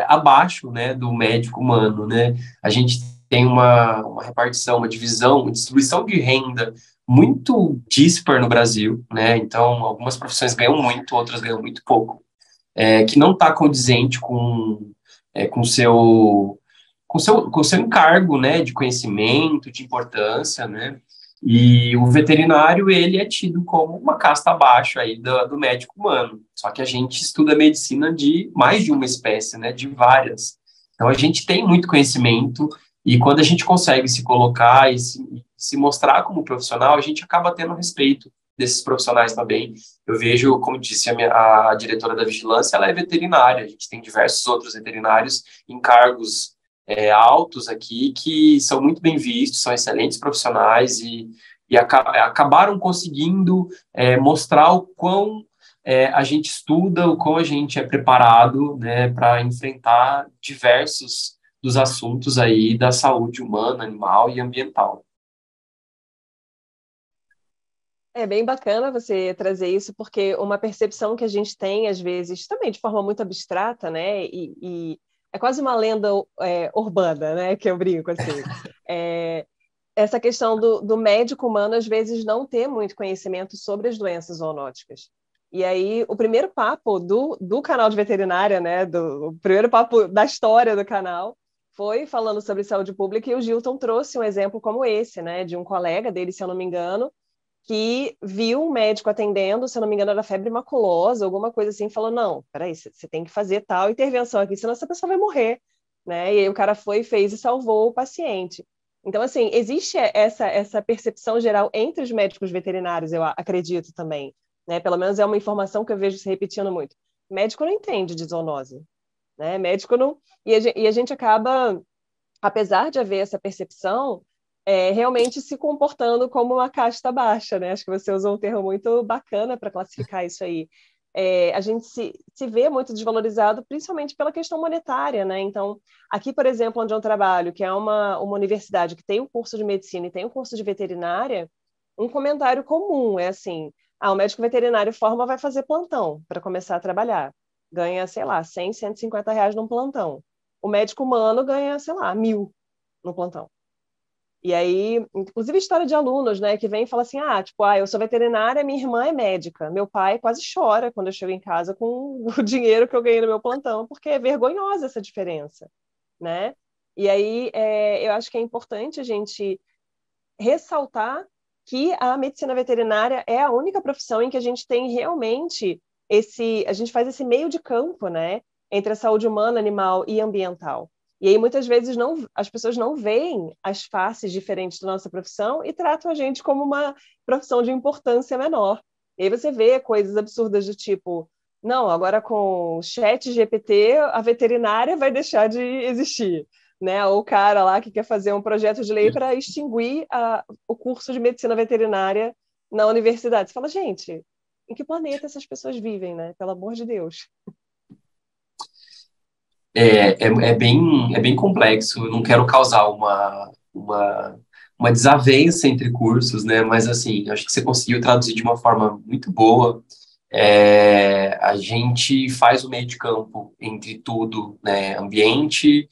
abaixo, né, do médico humano, né, a gente tem uma repartição, uma divisão, uma distribuição de renda muito díspar no Brasil, né, então algumas profissões ganham muito, outras ganham muito pouco, que não está condizente com o seu com seu encargo, né, de conhecimento, de importância, né, e o veterinário, ele é tido como uma casta abaixo aí do médico humano, só que a gente estuda medicina de mais de uma espécie, né, de várias, então a gente tem muito conhecimento, e quando a gente consegue se colocar e se mostrar como profissional, a gente acaba tendo respeito desses profissionais também. Eu vejo, como disse a diretora da vigilância, ela é veterinária, a gente tem diversos outros veterinários em cargos altos aqui que são muito bem vistos, são excelentes profissionais e acabaram conseguindo mostrar o quão a gente estuda, o quão a gente é preparado, né, para enfrentar diversos dos assuntos aí da saúde humana, animal e ambiental. É bem bacana você trazer isso, porque uma percepção que a gente tem, às vezes, também de forma muito abstrata, né? E é quase uma lenda urbana, né? Que eu brinco, assim. É, essa questão do médico humano, às vezes, não ter muito conhecimento sobre as doenças zoonóticas. E aí, o primeiro papo do canal de veterinária, né? O primeiro papo da história do canal foi falando sobre saúde pública, e o Gilton trouxe um exemplo como esse, né? De um colega dele, se eu não me engano, que viu um médico atendendo, se eu não me engano, era febre maculosa, alguma coisa assim, falou, não, peraí, você tem que fazer tal intervenção aqui, senão essa pessoa vai morrer, né? E aí o cara foi, fez e salvou o paciente. Então, assim, existe essa percepção geral entre os médicos veterinários, eu acredito também, né? Pelo menos é uma informação que eu vejo se repetindo muito. Médico não entende de zoonose, né? Médico não... E a gente acaba, apesar de haver essa percepção, realmente se comportando como uma casta baixa, né? Acho que você usou um termo muito bacana para classificar isso aí. A gente se vê muito desvalorizado, principalmente pela questão monetária, né? Então, aqui, por exemplo, onde eu trabalho, que é uma universidade que tem um curso de medicina e tem um curso de veterinária, um comentário comum é assim, o médico veterinário forma vai fazer plantão para começar a trabalhar. Ganha, sei lá, 100, R$ 150 num plantão. O médico humano ganha, sei lá, 1.000 no plantão. E aí, inclusive história de alunos, né, que vem e fala assim, tipo, eu sou veterinária, minha irmã é médica. Meu pai quase chora quando eu chego em casa com o dinheiro que eu ganhei no meu plantão, porque é vergonhosa essa diferença, né? E aí, eu acho que é importante a gente ressaltar que a medicina veterinária é a única profissão em que a gente tem realmente a gente faz esse meio de campo, né, entre a saúde humana, animal e ambiental. E aí muitas vezes as pessoas não veem as faces diferentes da nossa profissão e tratam a gente como uma profissão de importância menor. E aí você vê coisas absurdas do tipo, não, agora com o chat GPT a veterinária vai deixar de existir, né? Ou o cara lá que quer fazer um projeto de lei para extinguir o curso de medicina veterinária na universidade. Você fala, gente, em que planeta essas pessoas vivem, né? Pelo amor de Deus. É bem complexo. Eu não quero causar uma desavença entre cursos, né? Mas, assim, acho que você conseguiu traduzir de uma forma muito boa. A gente faz o meio de campo entre tudo, né? Ambiente,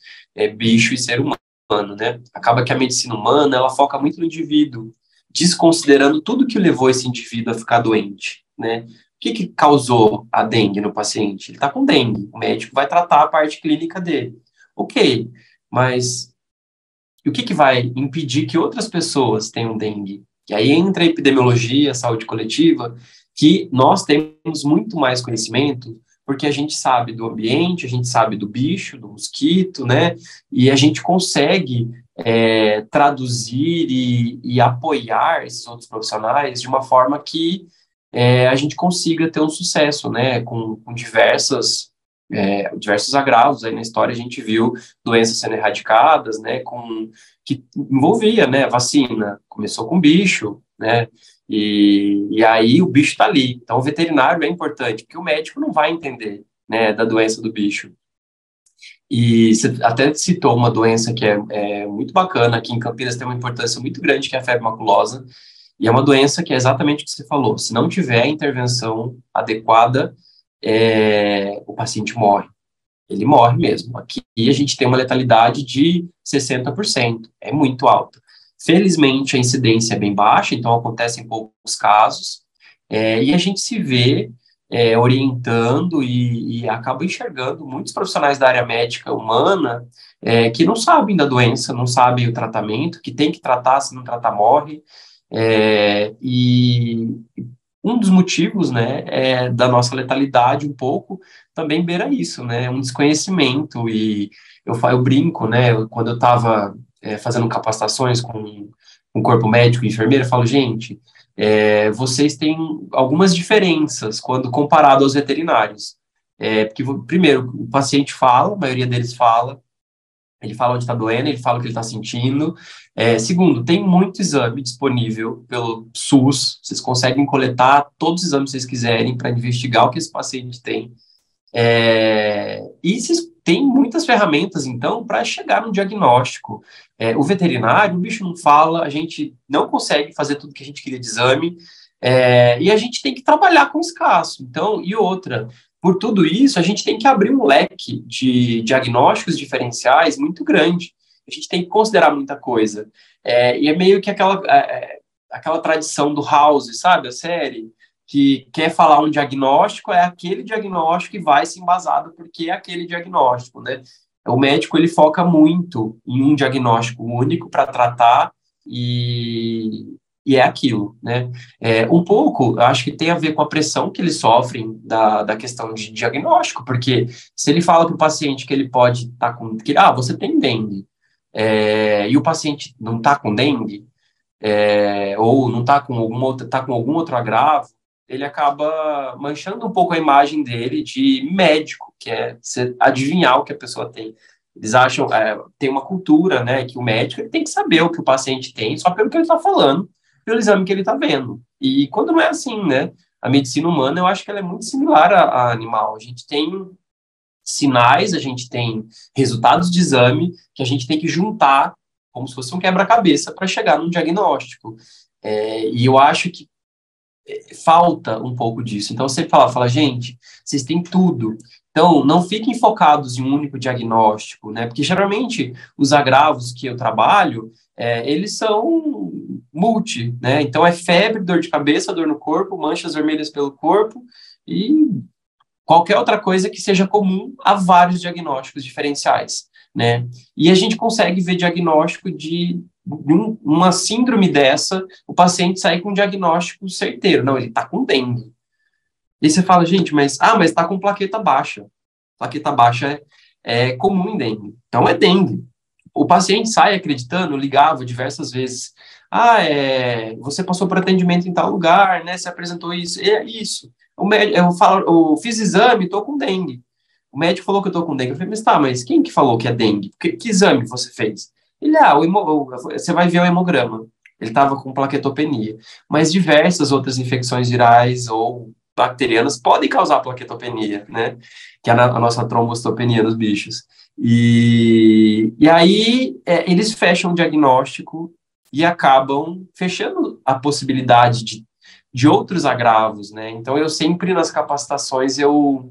bicho e ser humano, né? Acaba que a medicina humana, ela foca muito no indivíduo, desconsiderando tudo que levou esse indivíduo a ficar doente, né? O que causou a dengue no paciente? Ele está com dengue, o médico vai tratar a parte clínica dele. Ok, mas e o que vai impedir que outras pessoas tenham dengue? E aí entra a epidemiologia, a saúde coletiva, que nós temos muito mais conhecimento, porque a gente sabe do ambiente, a gente sabe do bicho, do mosquito, né? E a gente consegue traduzir e apoiar esses outros profissionais de uma forma que a gente consiga ter um sucesso, né? Com diversos agravos aí na história a gente viu doenças sendo erradicadas, né, que envolvia, né, vacina, começou com bicho, né, e aí o bicho está ali. Então o veterinário é importante, porque o médico não vai entender, né, da doença do bicho. E você até citou uma doença que é muito bacana, aqui em Campinas tem uma importância muito grande, que é a febre maculosa, e é uma doença que é exatamente o que você falou, se não tiver a intervenção adequada, o paciente morre. Ele morre mesmo. Aqui a gente tem uma letalidade de 60%, é muito alta. Felizmente, a incidência é bem baixa, então acontece em poucos casos, e a gente se vê orientando e acaba enxergando muitos profissionais da área médica humana que não sabem da doença, não sabem o tratamento, que tem que tratar, se não tratar, morre. E um dos motivos, né, da nossa letalidade um pouco também beira isso, né, um desconhecimento. E eu brinco, né, quando eu estava fazendo capacitações com corpo médico e enfermeira, eu falo, gente, vocês têm algumas diferenças quando comparado aos veterinários. Porque, primeiro, o paciente fala, a maioria deles fala, ele fala onde está doendo, ele fala o que ele está sentindo. Segundo, tem muito exame disponível pelo SUS, vocês conseguem coletar todos os exames que vocês quiserem para investigar o que esse paciente tem. E vocês têm muitas ferramentas, então, para chegar no diagnóstico. O veterinário, o bicho não fala, a gente não consegue fazer tudo que a gente queria de exame, e a gente tem que trabalhar com escasso. Então, e outra, por tudo isso, a gente tem que abrir um leque de diagnósticos diferenciais muito grande. A gente tem que considerar muita coisa. E é meio que aquela tradição do House, sabe, a série, que quer falar um diagnóstico, é aquele diagnóstico que vai se embasado porque é aquele diagnóstico, né? O médico, ele foca muito em um diagnóstico único para tratar e é aquilo, né? Um pouco, eu acho que tem a ver com a pressão que eles sofrem da questão de diagnóstico, porque se ele fala para o paciente que ele pode estar com... você tem dengue, e o paciente não está com dengue, ou não está com tá com algum outro agravo, ele acaba manchando um pouco a imagem dele de médico, que é você adivinhar o que a pessoa tem. Eles acham, tem uma cultura, né, que o médico ele tem que saber o que o paciente tem só pelo que ele está falando, pelo exame que ele está vendo. E quando não é assim, né, a medicina humana, eu acho que ela é muito similar à animal. A gente tem sinais, a gente tem resultados de exame que a gente tem que juntar como se fosse um quebra-cabeça para chegar num diagnóstico. E eu acho que falta um pouco disso. Então, você fala, gente, vocês têm tudo. Então, não fiquem focados em um único diagnóstico, né? Porque geralmente os agravos que eu trabalho, eles são multi, né? Então, é febre, dor de cabeça, dor no corpo, manchas vermelhas pelo corpo e qualquer outra coisa que seja comum a vários diagnósticos diferenciais, né? E a gente consegue ver diagnóstico de uma síndrome dessa, o paciente sair com um diagnóstico certeiro. Não, ele está com dengue. E você fala, gente, mas está com plaqueta baixa. Plaqueta baixa é comum em dengue. Então é dengue. O paciente sai acreditando, ligava diversas vezes. Você passou por atendimento em tal lugar, né? Você apresentou isso. É isso. O médico, eu fiz exame, estou com dengue. O médico falou que eu estou com dengue. Eu falei, mas quem que falou que é dengue? Que exame você fez? Ele, você vai ver o hemograma. Ele estava com plaquetopenia. Mas diversas outras infecções virais ou bacterianas podem causar plaquetopenia, né? Que é a nossa trombocitopenia dos bichos. E aí eles fecham o diagnóstico e acabam fechando a possibilidade de outros agravos, né? Então, eu sempre nas capacitações, eu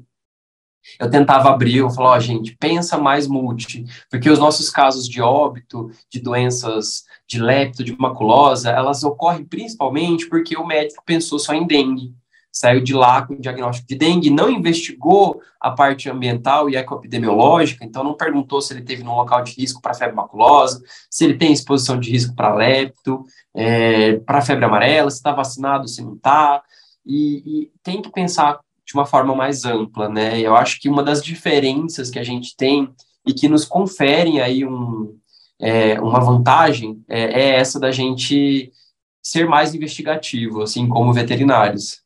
tentava abrir, eu falava, gente, pensa mais multi, porque os nossos casos de óbito, de doenças de lepto, de maculosa, elas ocorrem principalmente porque o médico pensou só em dengue, saiu de lá com o diagnóstico de dengue, não investigou a parte ambiental e ecoepidemiológica, então não perguntou se ele teve num local de risco para febre maculosa, se ele tem exposição de risco para lepto, para febre amarela, se está vacinado, se não está, e tem que pensar de uma forma mais ampla, né? Eu acho que uma das diferenças que a gente tem e que nos conferem aí uma vantagem é essa da gente ser mais investigativo, assim como veterinários.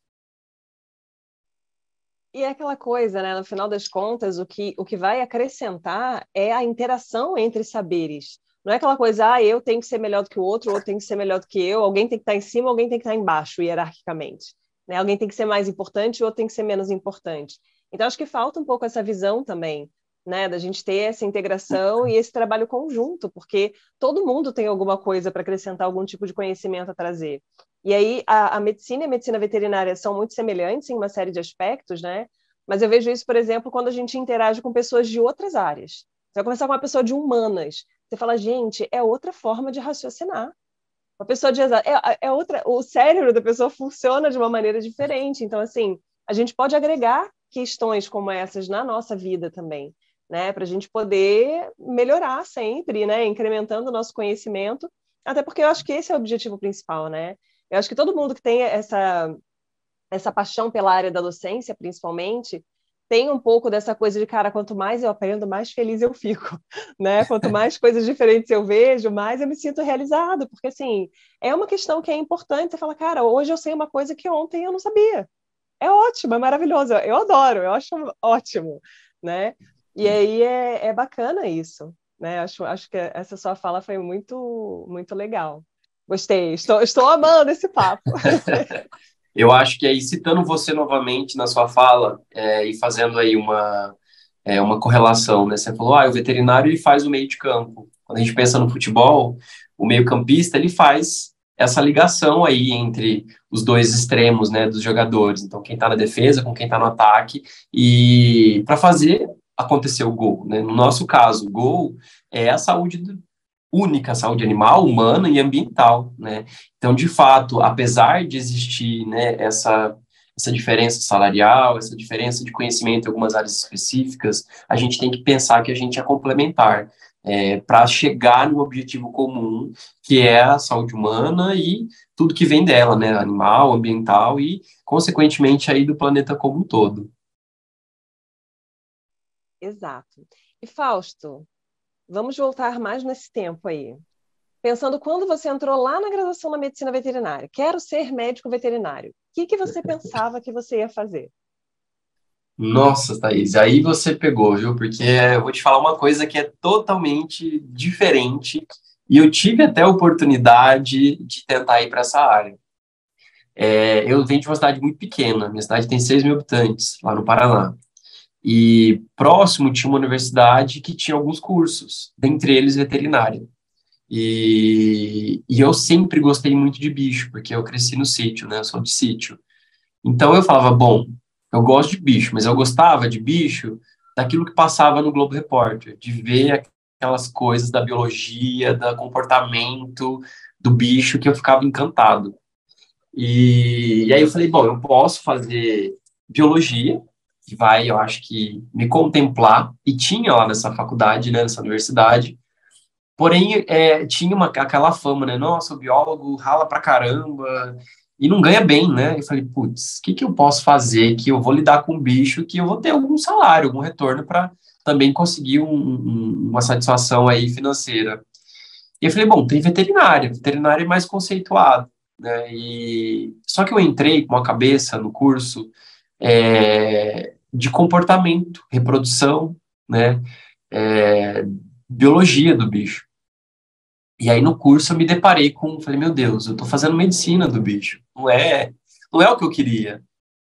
E é aquela coisa, né? No final das contas, o que vai acrescentar é a interação entre saberes. Não é aquela coisa, eu tenho que ser melhor do que o outro tem que ser melhor do que eu, alguém tem que estar em cima, alguém tem que estar embaixo, hierarquicamente. Né? Alguém tem que ser mais importante, o outro tem que ser menos importante. Então, acho que falta um pouco essa visão também, né? Da gente ter essa integração e esse trabalho conjunto, porque todo mundo tem alguma coisa para acrescentar, algum tipo de conhecimento a trazer. E aí a medicina e a medicina veterinária são muito semelhantes em uma série de aspectos, né? Mas eu vejo isso, por exemplo, quando a gente interage com pessoas de outras áreas. Você vai conversar com uma pessoa de humanas, você fala, gente, é outra forma de raciocinar. Uma pessoa de é outra, o cérebro da pessoa funciona de uma maneira diferente. Então, assim, a gente pode agregar questões como essas na nossa vida também, né? Para a gente poder melhorar sempre, né? Incrementando o nosso conhecimento, até porque eu acho que esse é o objetivo principal, né? Eu acho que todo mundo que tem essa paixão pela área da docência, principalmente, tem um pouco dessa coisa de, cara, quanto mais eu aprendo, mais feliz eu fico, né? Quanto mais coisas diferentes eu vejo, mais eu me sinto realizado, porque, assim, é uma questão que é importante, você fala, cara, hoje eu sei uma coisa que ontem eu não sabia. É ótimo, é maravilhoso, eu adoro, eu acho ótimo, né? E aí é bacana isso, né? Acho que essa sua fala foi muito, muito legal. Gostei, estou amando esse papo. Eu acho que aí, citando você novamente na sua fala, e fazendo aí uma correlação, né? Você falou, o veterinário ele faz o meio de campo. Quando a gente pensa no futebol, o meio-campista ele faz essa ligação aí entre os dois extremos, né, dos jogadores. Então, quem está na defesa com quem está no ataque e para fazer acontecer o gol, né? No nosso caso, o gol é a saúde única, a saúde animal, humana e ambiental, né? Então, de fato, apesar de existir, né, essa diferença salarial, essa diferença de conhecimento em algumas áreas específicas, a gente tem que pensar que a gente é complementar para chegar no objetivo comum, que é a saúde humana e tudo que vem dela, né, animal, ambiental e, consequentemente, aí do planeta como um todo. Exato. E Fausto, vamos voltar mais nesse tempo aí. Pensando quando você entrou lá na graduação na medicina veterinária, quero ser médico veterinário. O que você pensava que você ia fazer? Nossa, Thaís, aí você pegou, viu? Porque eu vou te falar uma coisa que é totalmente diferente e eu tive até a oportunidade de tentar ir para essa área. Eu venho de uma cidade muito pequena, minha cidade tem 6 mil habitantes, lá no Paraná. E próximo tinha uma universidade que tinha alguns cursos, dentre eles veterinária. E eu sempre gostei muito de bicho, porque eu cresci no sítio, né? Eu sou de sítio. Então eu falava, bom, Eu gosto de bicho, mas eu gostava de bicho daquilo que passava no Globo Repórter, de ver aquelas coisas da biologia, do comportamento do bicho que eu ficava encantado. E aí eu falei, bom, eu posso fazer biologia, que vai, eu acho que, me contemplar, e tinha lá nessa faculdade, né, nessa universidade, porém, tinha aquela fama, né, nossa, o biólogo rala pra caramba, e não ganha bem, né, eu falei, putz, o que que eu posso fazer que eu vou lidar com um bicho que eu vou ter algum salário, algum retorno para também conseguir uma satisfação aí financeira. E eu falei, bom, tem veterinária, veterinária é mais conceituado, né? Só que eu entrei com uma cabeça no curso de comportamento, reprodução, né? É, biologia do bicho. E aí no curso eu me deparei com, falei, meu Deus, eu estou fazendo medicina do bicho. Não é o que eu queria.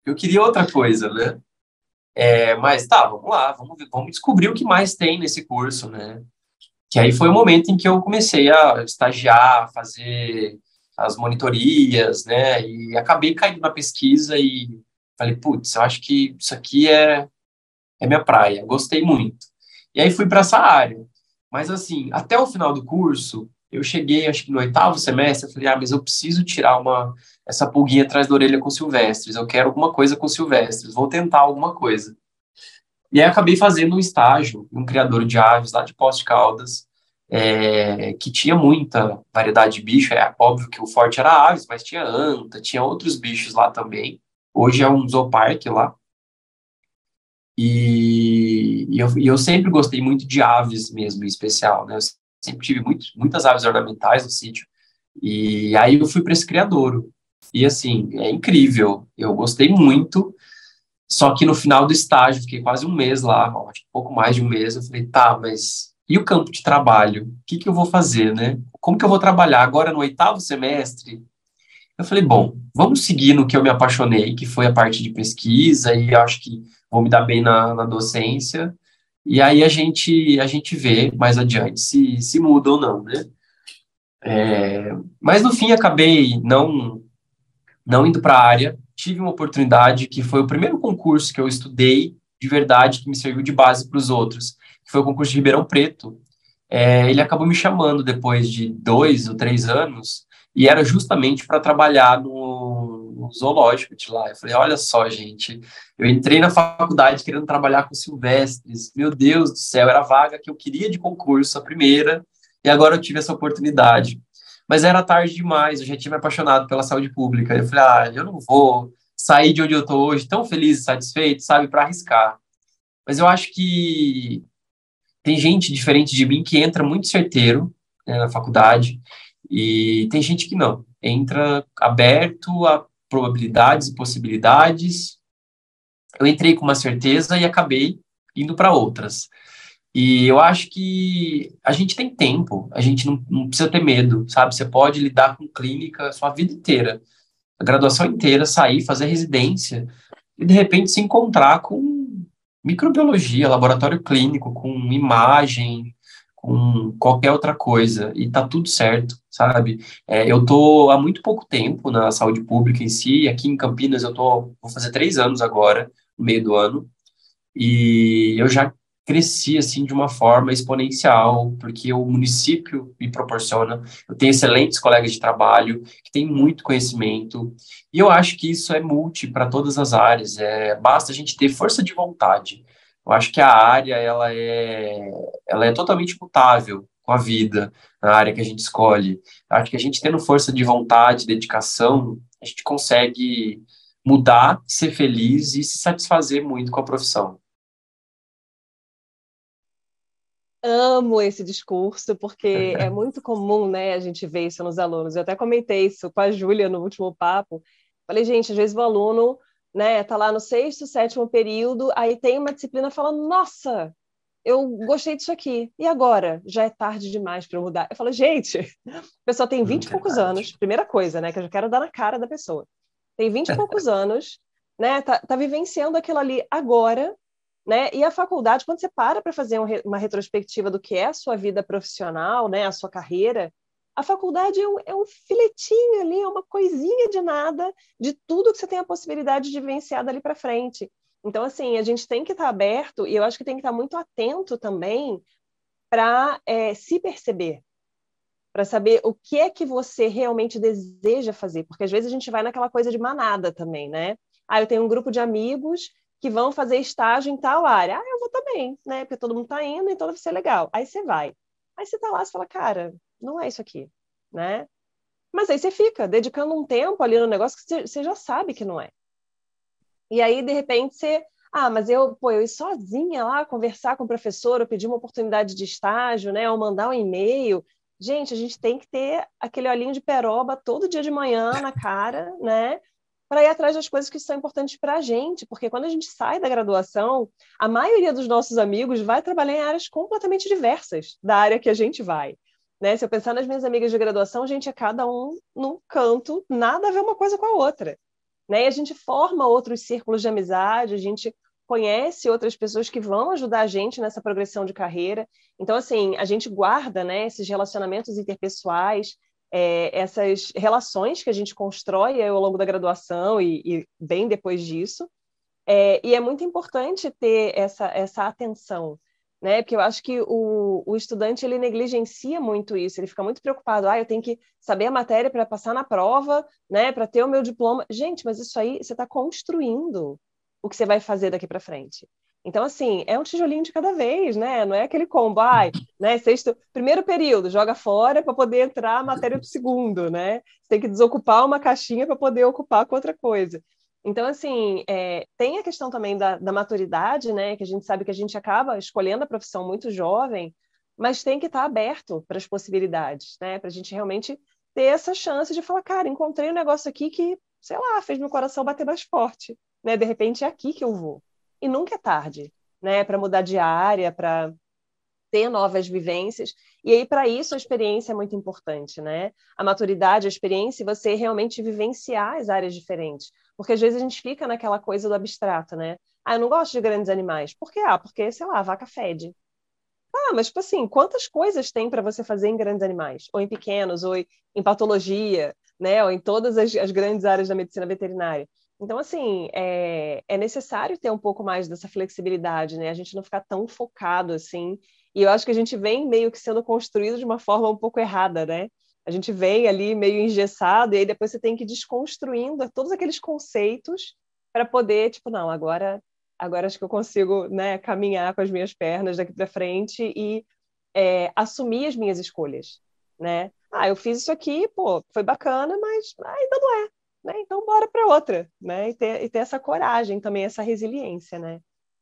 Eu queria outra coisa, né? Mas tá, vamos lá, vamos descobrir o que mais tem nesse curso, né? Que aí foi o momento em que eu comecei a estagiar, fazer as monitorias, né? E acabei caindo na pesquisa e falei, putz, eu acho que isso aqui é minha praia, gostei muito. E aí fui para essa área. Mas assim, até o final do curso, eu cheguei, acho que no oitavo semestre, eu falei, mas eu preciso tirar essa pulguinha atrás da orelha com silvestres, eu quero alguma coisa com silvestres, vou tentar alguma coisa. E aí acabei fazendo um estágio em um criador de aves lá de Poços de Caldas, que tinha muita variedade de bicho. É óbvio que o forte era aves, mas tinha anta, tinha outros bichos lá também. Hoje é um zooparque lá. E eu sempre gostei muito de aves mesmo, em especial, né? Eu sempre tive muitas aves ornamentais no sítio. E aí eu fui para esse criadouro. E assim, é incrível. Eu gostei muito. Só que no final do estágio, fiquei quase um mês lá, acho que um pouco mais de um mês, eu falei, tá, mas e o campo de trabalho? O que que eu vou fazer, né? Como que eu vou trabalhar agora no oitavo semestre? Eu falei, bom, vamos seguir no que eu me apaixonei, que foi a parte de pesquisa, e acho que vou me dar bem na docência, e aí a gente vê mais adiante se muda ou não, né? Mas no fim acabei não indo para a área, tive uma oportunidade que foi o primeiro concurso que eu estudei de verdade, que me serviu de base para os outros, que foi o concurso de Ribeirão Preto. Ele acabou me chamando depois de 2 ou 3 anos, e era justamente para trabalhar no zoológico de lá. Eu falei, olha só, gente, eu entrei na faculdade querendo trabalhar com silvestres, meu Deus do céu, era a vaga que eu queria de concurso, a primeira, e agora eu tive essa oportunidade. Mas era tarde demais, eu já tinha me apaixonado pela saúde pública. Eu falei, eu não vou sair de onde eu estou hoje tão feliz e satisfeito, sabe, para arriscar. Mas eu acho que tem gente diferente de mim que entra muito certeiro, né, na faculdade, e tem gente que não. Entra aberto a probabilidades e possibilidades. Eu entrei com uma certeza e acabei indo para outras. E eu acho que a gente tem tempo, a gente não precisa ter medo, sabe? Você pode lidar com clínica a sua vida inteira, a graduação inteira, sair, fazer residência e de repente se encontrar com microbiologia, laboratório clínico, com imagem, com qualquer outra coisa, e tá tudo certo, sabe? Eu tô há muito pouco tempo na saúde pública em si, aqui em Campinas vou fazer 3 anos agora, no meio do ano, e eu já cresci assim de uma forma exponencial, porque o município me proporciona, eu tenho excelentes colegas de trabalho que têm muito conhecimento, e eu acho que isso é multi para todas as áreas, basta a gente ter força de vontade. Eu acho que a área ela é totalmente mutável com a vida, na área que a gente escolhe. Eu acho que a gente tendo força de vontade, dedicação, a gente consegue mudar, ser feliz e se satisfazer muito com a profissão. Amo esse discurso, porque é muito comum, né, a gente ver isso nos alunos. Eu até comentei isso com a Júlia no último papo. Falei, gente, às vezes o aluno, né, tá lá no sexto, sétimo período, aí tem uma disciplina falando, nossa, eu gostei disso aqui. E agora? Já é tarde demais para mudar. Eu falo, gente, a pessoa tem 20 e Nunca é poucos tarde. anos, primeira coisa, né, que eu já quero dar na cara da pessoa. Tem 20 e poucos anos, né, tá vivenciando aquilo ali agora, né? E a faculdade, quando você para fazer uma retrospectiva do que é a sua vida profissional, né, a sua carreira, A faculdade é um filetinho ali, é uma coisinha de nada de tudo que você tem a possibilidade de vivenciar dali para frente. Então, assim, a gente tem que estar aberto e eu acho que tem que estar muito atento também para se perceber, para saber o que é que você realmente deseja fazer, porque às vezes a gente vai naquela coisa de manada também, né? Ah, eu tenho um grupo de amigos que vão fazer estágio em tal área. Ah, eu vou também, né? Porque todo mundo está indo, então deve ser legal. Aí você vai. Aí você está lá, você fala, cara, não é isso aqui, né? Mas aí você fica dedicando um tempo ali no negócio que você já sabe que não é. E aí, de repente, mas eu ir sozinha lá conversar com o professor, ou pedir uma oportunidade de estágio, né? Ou mandar um e-mail. Gente, a gente tem que ter aquele olhinho de peroba todo dia de manhã na cara, né? Para ir atrás das coisas que são importantes para a gente, porque quando a gente sai da graduação, a maioria dos nossos amigos vai trabalhar em áreas completamente diversas da área que a gente vai. Né? Se eu pensar nas minhas amigas de graduação, gente, é cada um num canto, nada a ver uma coisa com a outra. Né? E a gente forma outros círculos de amizade, a gente conhece outras pessoas que vão ajudar a gente nessa progressão de carreira. Então, assim, a gente guarda, né, esses relacionamentos interpessoais, essas relações que a gente constrói ao longo da graduação e bem depois disso. E é muito importante ter essa atenção, né? Porque eu acho que o estudante ele negligencia muito isso, ele fica muito preocupado, eu tenho que saber a matéria para passar na prova, né? Para ter o meu diploma. Gente, mas isso aí você está construindo o que você vai fazer daqui para frente. Então, assim, é um tijolinho de cada vez, né? Não é aquele combo, né? Primeiro período, joga fora para poder entrar a matéria do segundo, né? Você tem que desocupar uma caixinha para poder ocupar com outra coisa. Então, assim, tem a questão também da maturidade, né? Que a gente sabe que a gente acaba escolhendo a profissão muito jovem, mas tem que estar aberto para as possibilidades, né? Para a gente realmente ter essa chance de falar, cara, encontrei um negócio aqui que, sei lá, fez meu coração bater mais forte, né? De repente é aqui que eu vou. E nunca é tarde, né? Para mudar de área, para ter novas vivências. E aí, para isso, a experiência é muito importante, né? A maturidade, a experiência, e você realmente vivenciar as áreas diferentes. Porque às vezes a gente fica naquela coisa do abstrato, né? Eu não gosto de grandes animais. Por quê? Porque, sei lá, a vaca fede. Mas, tipo assim, quantas coisas tem para você fazer em grandes animais? Ou em pequenos, ou em patologia, né? Ou em todas as grandes áreas da medicina veterinária. Então, assim, é necessário ter um pouco mais dessa flexibilidade, né? A gente não ficar tão focado, assim. E eu acho que a gente vem meio que sendo construído de uma forma um pouco errada, né? A gente vem ali meio engessado, e aí depois você tem que ir desconstruindo todos aqueles conceitos para poder, tipo, não, agora acho que eu consigo, né, caminhar com as minhas pernas daqui para frente e assumir as minhas escolhas, né? Eu fiz isso aqui, pô, foi bacana, mas ainda não é, né? Então bora para outra, né? E ter essa coragem também, essa resiliência, né?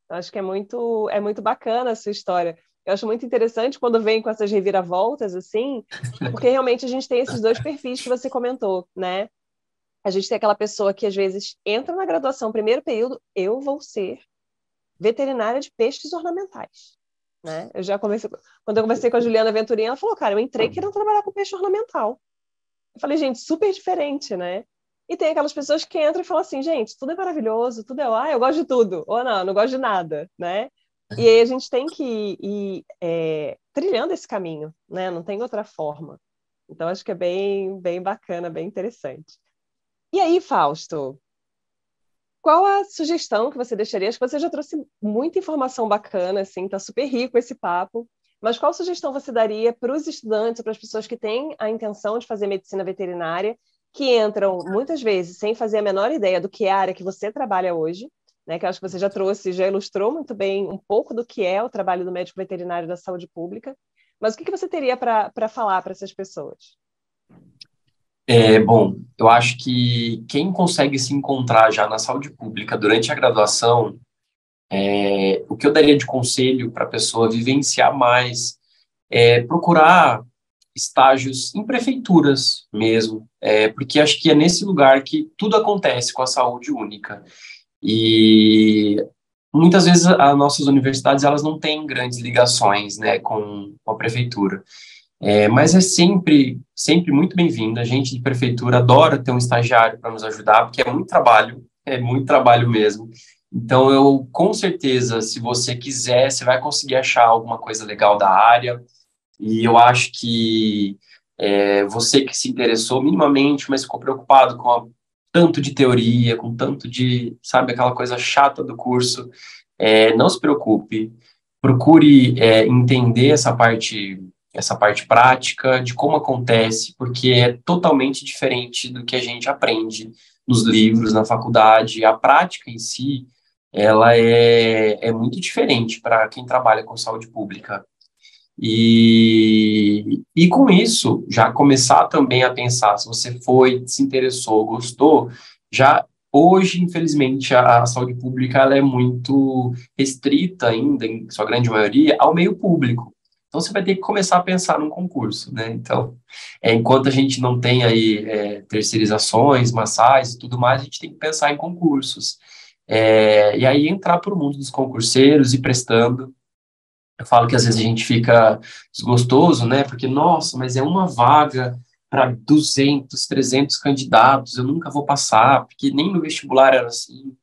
Eu acho que é muito bacana a sua história. Eu acho muito interessante quando vem com essas reviravoltas, assim, porque realmente a gente tem esses dois perfis que você comentou, né? A gente tem aquela pessoa que às vezes entra na graduação, primeiro período, eu vou ser veterinária de peixes ornamentais. Né? Quando eu conversei com a Juliana Venturini, ela falou, cara, eu entrei querendo trabalhar com peixe ornamental. Eu falei, gente, super diferente, né? E tem aquelas pessoas que entram e falam assim, gente, tudo é maravilhoso, tudo eu gosto de tudo, ou não gosto de nada, né? E aí a gente tem que ir trilhando esse caminho, né? Não tem outra forma. Então, acho que é bem, bem bacana, bem interessante. E aí, Fausto, qual a sugestão que você deixaria? Acho que você já trouxe muita informação bacana, assim, tá super rico esse papo. Mas qual sugestão você daria para os estudantes, para as pessoas que têm a intenção de fazer medicina veterinária, que entram muitas vezes sem fazer a menor ideia do que é a área que você trabalha hoje, né? Que eu acho que você já trouxe, já ilustrou muito bem um pouco do que é o trabalho do médico veterinário da saúde pública. Mas o que você teria para falar para essas pessoas? Bom, eu acho que quem consegue se encontrar já na saúde pública durante a graduação, o que eu daria de conselho para a pessoa vivenciar mais é procurar estágios em prefeituras mesmo, porque acho que é nesse lugar que tudo acontece com a saúde única. E muitas vezes as nossas universidades elas não têm grandes ligações, né, com a prefeitura. Mas é sempre, sempre muito bem-vindo. A gente de prefeitura adora ter um estagiário para nos ajudar, porque é muito trabalho mesmo. Então, com certeza, se você quiser, você vai conseguir achar alguma coisa legal da área. E eu acho que Você que se interessou minimamente, mas ficou preocupado com tanto de teoria, com tanto de, sabe, aquela coisa chata do curso, não se preocupe, procure entender essa parte prática de como acontece, porque é totalmente diferente do que a gente aprende nos livros, na faculdade. A prática em si, ela é muito diferente para quem trabalha com saúde pública. E com isso, já começar também a pensar, se você foi, se interessou, gostou, já hoje, infelizmente, a saúde pública ela é muito restrita ainda, em sua grande maioria, ao meio público. Então, você vai ter que começar a pensar num concurso, né? Então, enquanto a gente não tem aí terceirizações, massais e tudo mais, a gente tem que pensar em concursos. E aí entrar para o mundo dos concurseiros e prestando. Eu falo que às vezes a gente fica desgostoso, né? Porque, nossa, mas é uma vaga para 200, 300 candidatos, eu nunca vou passar, porque nem no vestibular era assim.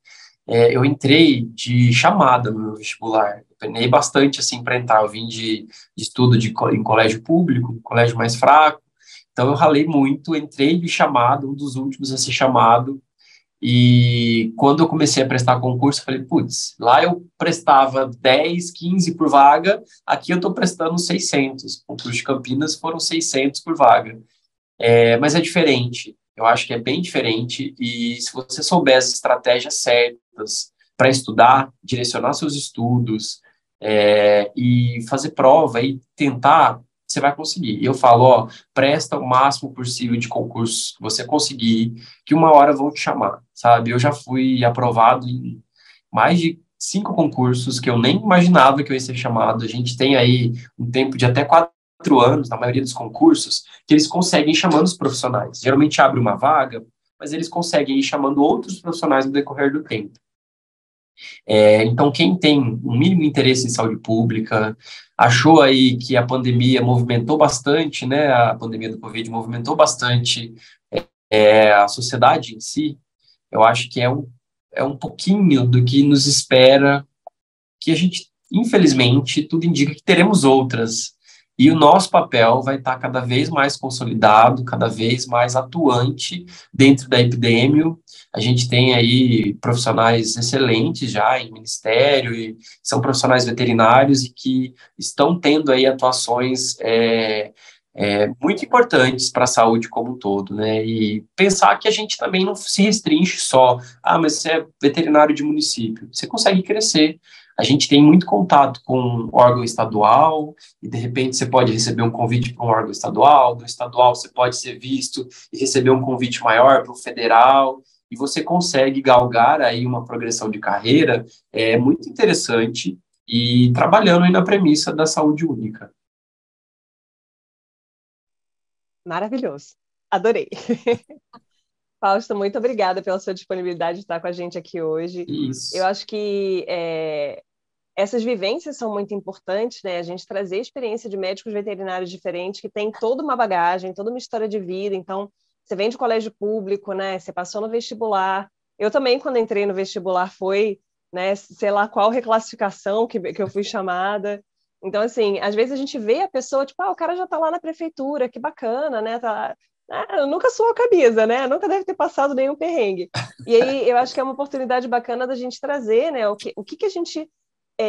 Eu entrei de chamada no meu vestibular, eu penei bastante assim para entrar. Eu vim de estudo em colégio público, um colégio mais fraco, então eu ralei muito, entrei de chamada, um dos últimos a ser chamado, e quando eu comecei a prestar concurso, eu falei, putz, lá eu prestava 10, 15 por vaga, aqui eu estou prestando 600. O concurso de Campinas foram 600 por vaga. Mas é diferente, eu acho que é bem diferente, e se você souber as estratégias certas para estudar, direcionar seus estudos, e fazer prova e tentar, você vai conseguir. E eu falo, ó, presta o máximo possível de concursos que você conseguir, que uma hora vão te chamar, sabe? Eu já fui aprovado em mais de 5 concursos que eu nem imaginava que eu ia ser chamado. A gente tem aí um tempo de até 4 anos, na maioria dos concursos, que eles conseguem ir chamando os profissionais. Geralmente abre uma vaga, mas eles conseguem ir chamando outros profissionais no decorrer do tempo. Então, quem tem um mínimo interesse em saúde pública, achou aí que a pandemia movimentou bastante, né? A pandemia do Covid movimentou bastante a sociedade em si. Eu acho que é um pouquinho do que nos espera, que a gente, infelizmente, tudo indica que teremos outras. E o nosso papel vai estar cada vez mais consolidado, cada vez mais atuante dentro da epidêmio. A gente tem aí profissionais excelentes já em ministério, e são profissionais veterinários e que estão tendo aí atuações muito importantes para a saúde como um todo, né? E pensar que a gente também não se restringe só, mas você é veterinário de município, você consegue crescer. A gente tem muito contato com órgão estadual, e de repente você pode receber um convite para um órgão estadual, do estadual você pode ser visto e receber um convite maior para o federal, e você consegue galgar aí uma progressão de carreira muito interessante, e trabalhando aí na premissa da saúde única. Maravilhoso. Adorei. Fausto, muito obrigada pela sua disponibilidade de estar com a gente aqui hoje. Eu Isso. acho que essas vivências são muito importantes, né? A gente trazer a experiência de médicos veterinários diferentes que têm toda uma bagagem, toda uma história de vida. Então, você vem de colégio público, né? Você passou no vestibular. Eu também, quando entrei no vestibular, foi, né? Sei lá qual reclassificação que eu fui chamada. Então, assim, às vezes a gente vê a pessoa, tipo, o cara já está lá na prefeitura, que bacana, né? Nunca suou a camisa, né? Nunca deve ter passado nenhum perrengue. E aí eu acho que é uma oportunidade bacana da gente trazer, né? O que a gente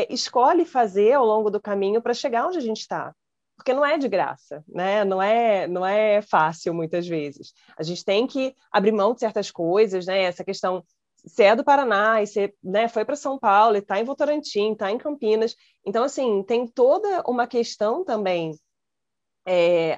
escolhe fazer ao longo do caminho para chegar onde a gente está. Porque não é de graça, né? Não é fácil muitas vezes. A gente tem que abrir mão de certas coisas, né? Essa questão, você é do Paraná e você, né, foi para São Paulo e está em Votorantim, está em Campinas. Então, assim, tem toda uma questão também,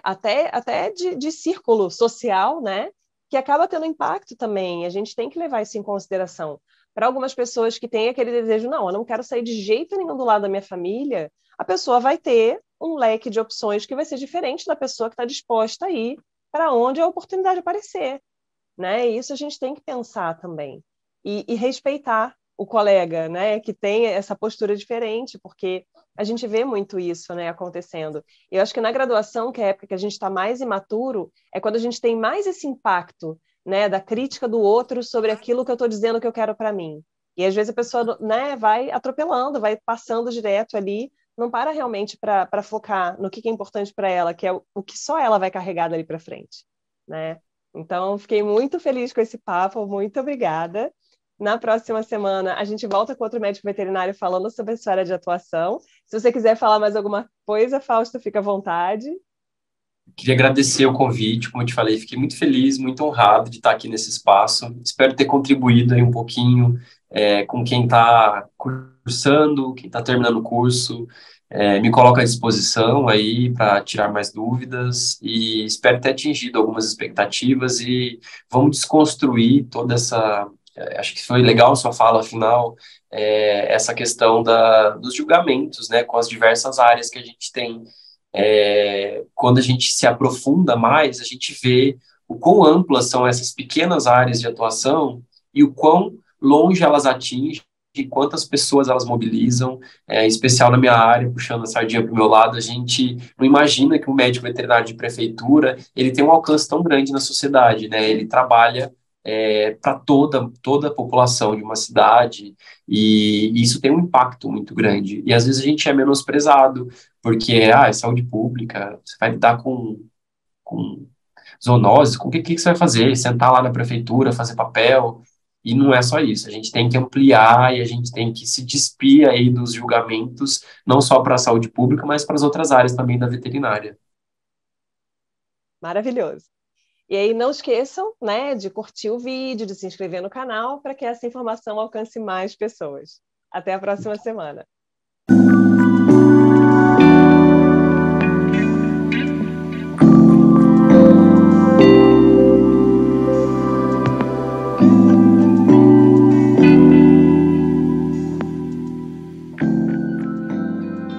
até de círculo social, né? Que acaba tendo impacto também. A gente tem que levar isso em consideração. Para algumas pessoas que têm aquele desejo, não, eu não quero sair de jeito nenhum do lado da minha família, a pessoa vai ter um leque de opções que vai ser diferente da pessoa que está disposta a ir para onde a oportunidade aparecer, né? E isso a gente tem que pensar também. E respeitar o colega, né, que tem essa postura diferente, porque a gente vê muito isso, né, acontecendo. Eu acho que na graduação, que é a época que a gente está mais imaturo, é quando a gente tem mais esse impacto, né, da crítica do outro sobre aquilo que eu estou dizendo que eu quero para mim. E às vezes a pessoa, né, vai atropelando, vai passando direto ali, não para realmente para focar no que é importante para ela, que é o que só ela vai carregar dali para frente, né? Então, fiquei muito feliz com esse papo, muito obrigada. Na próxima semana, a gente volta com outro médico veterinário falando sobre a sua área de atuação. Se você quiser falar mais alguma coisa, Fausto, fica à vontade. Queria agradecer o convite, como eu te falei, fiquei muito feliz, muito honrado de estar aqui nesse espaço. Espero ter contribuído aí um pouquinho com quem está cursando, quem está terminando o curso. Me coloco à disposição aí para tirar mais dúvidas e espero ter atingido algumas expectativas e vamos desconstruir toda essa. Acho que foi legal a sua fala final, essa questão dos julgamentos, né, com as diversas áreas que a gente tem. Quando a gente se aprofunda mais, a gente vê o quão amplas são essas pequenas áreas de atuação e o quão longe elas atingem e quantas pessoas elas mobilizam, em especial na minha área, puxando a sardinha para o meu lado, a gente não imagina que um médico veterinário de prefeitura, ele tem um alcance tão grande na sociedade, né? Ele trabalha para toda a população de uma cidade e isso tem um impacto muito grande. E às vezes a gente é menosprezado, porque é saúde pública, você vai lidar com zoonoses, com o que você vai fazer? Sentar lá na prefeitura, fazer papel, e não é só isso, a gente tem que ampliar e a gente tem que se despir aí dos julgamentos, não só para a saúde pública, mas para as outras áreas também da veterinária. Maravilhoso. E aí não esqueçam, né, de curtir o vídeo, de se inscrever no canal para que essa informação alcance mais pessoas. Até a próxima semana.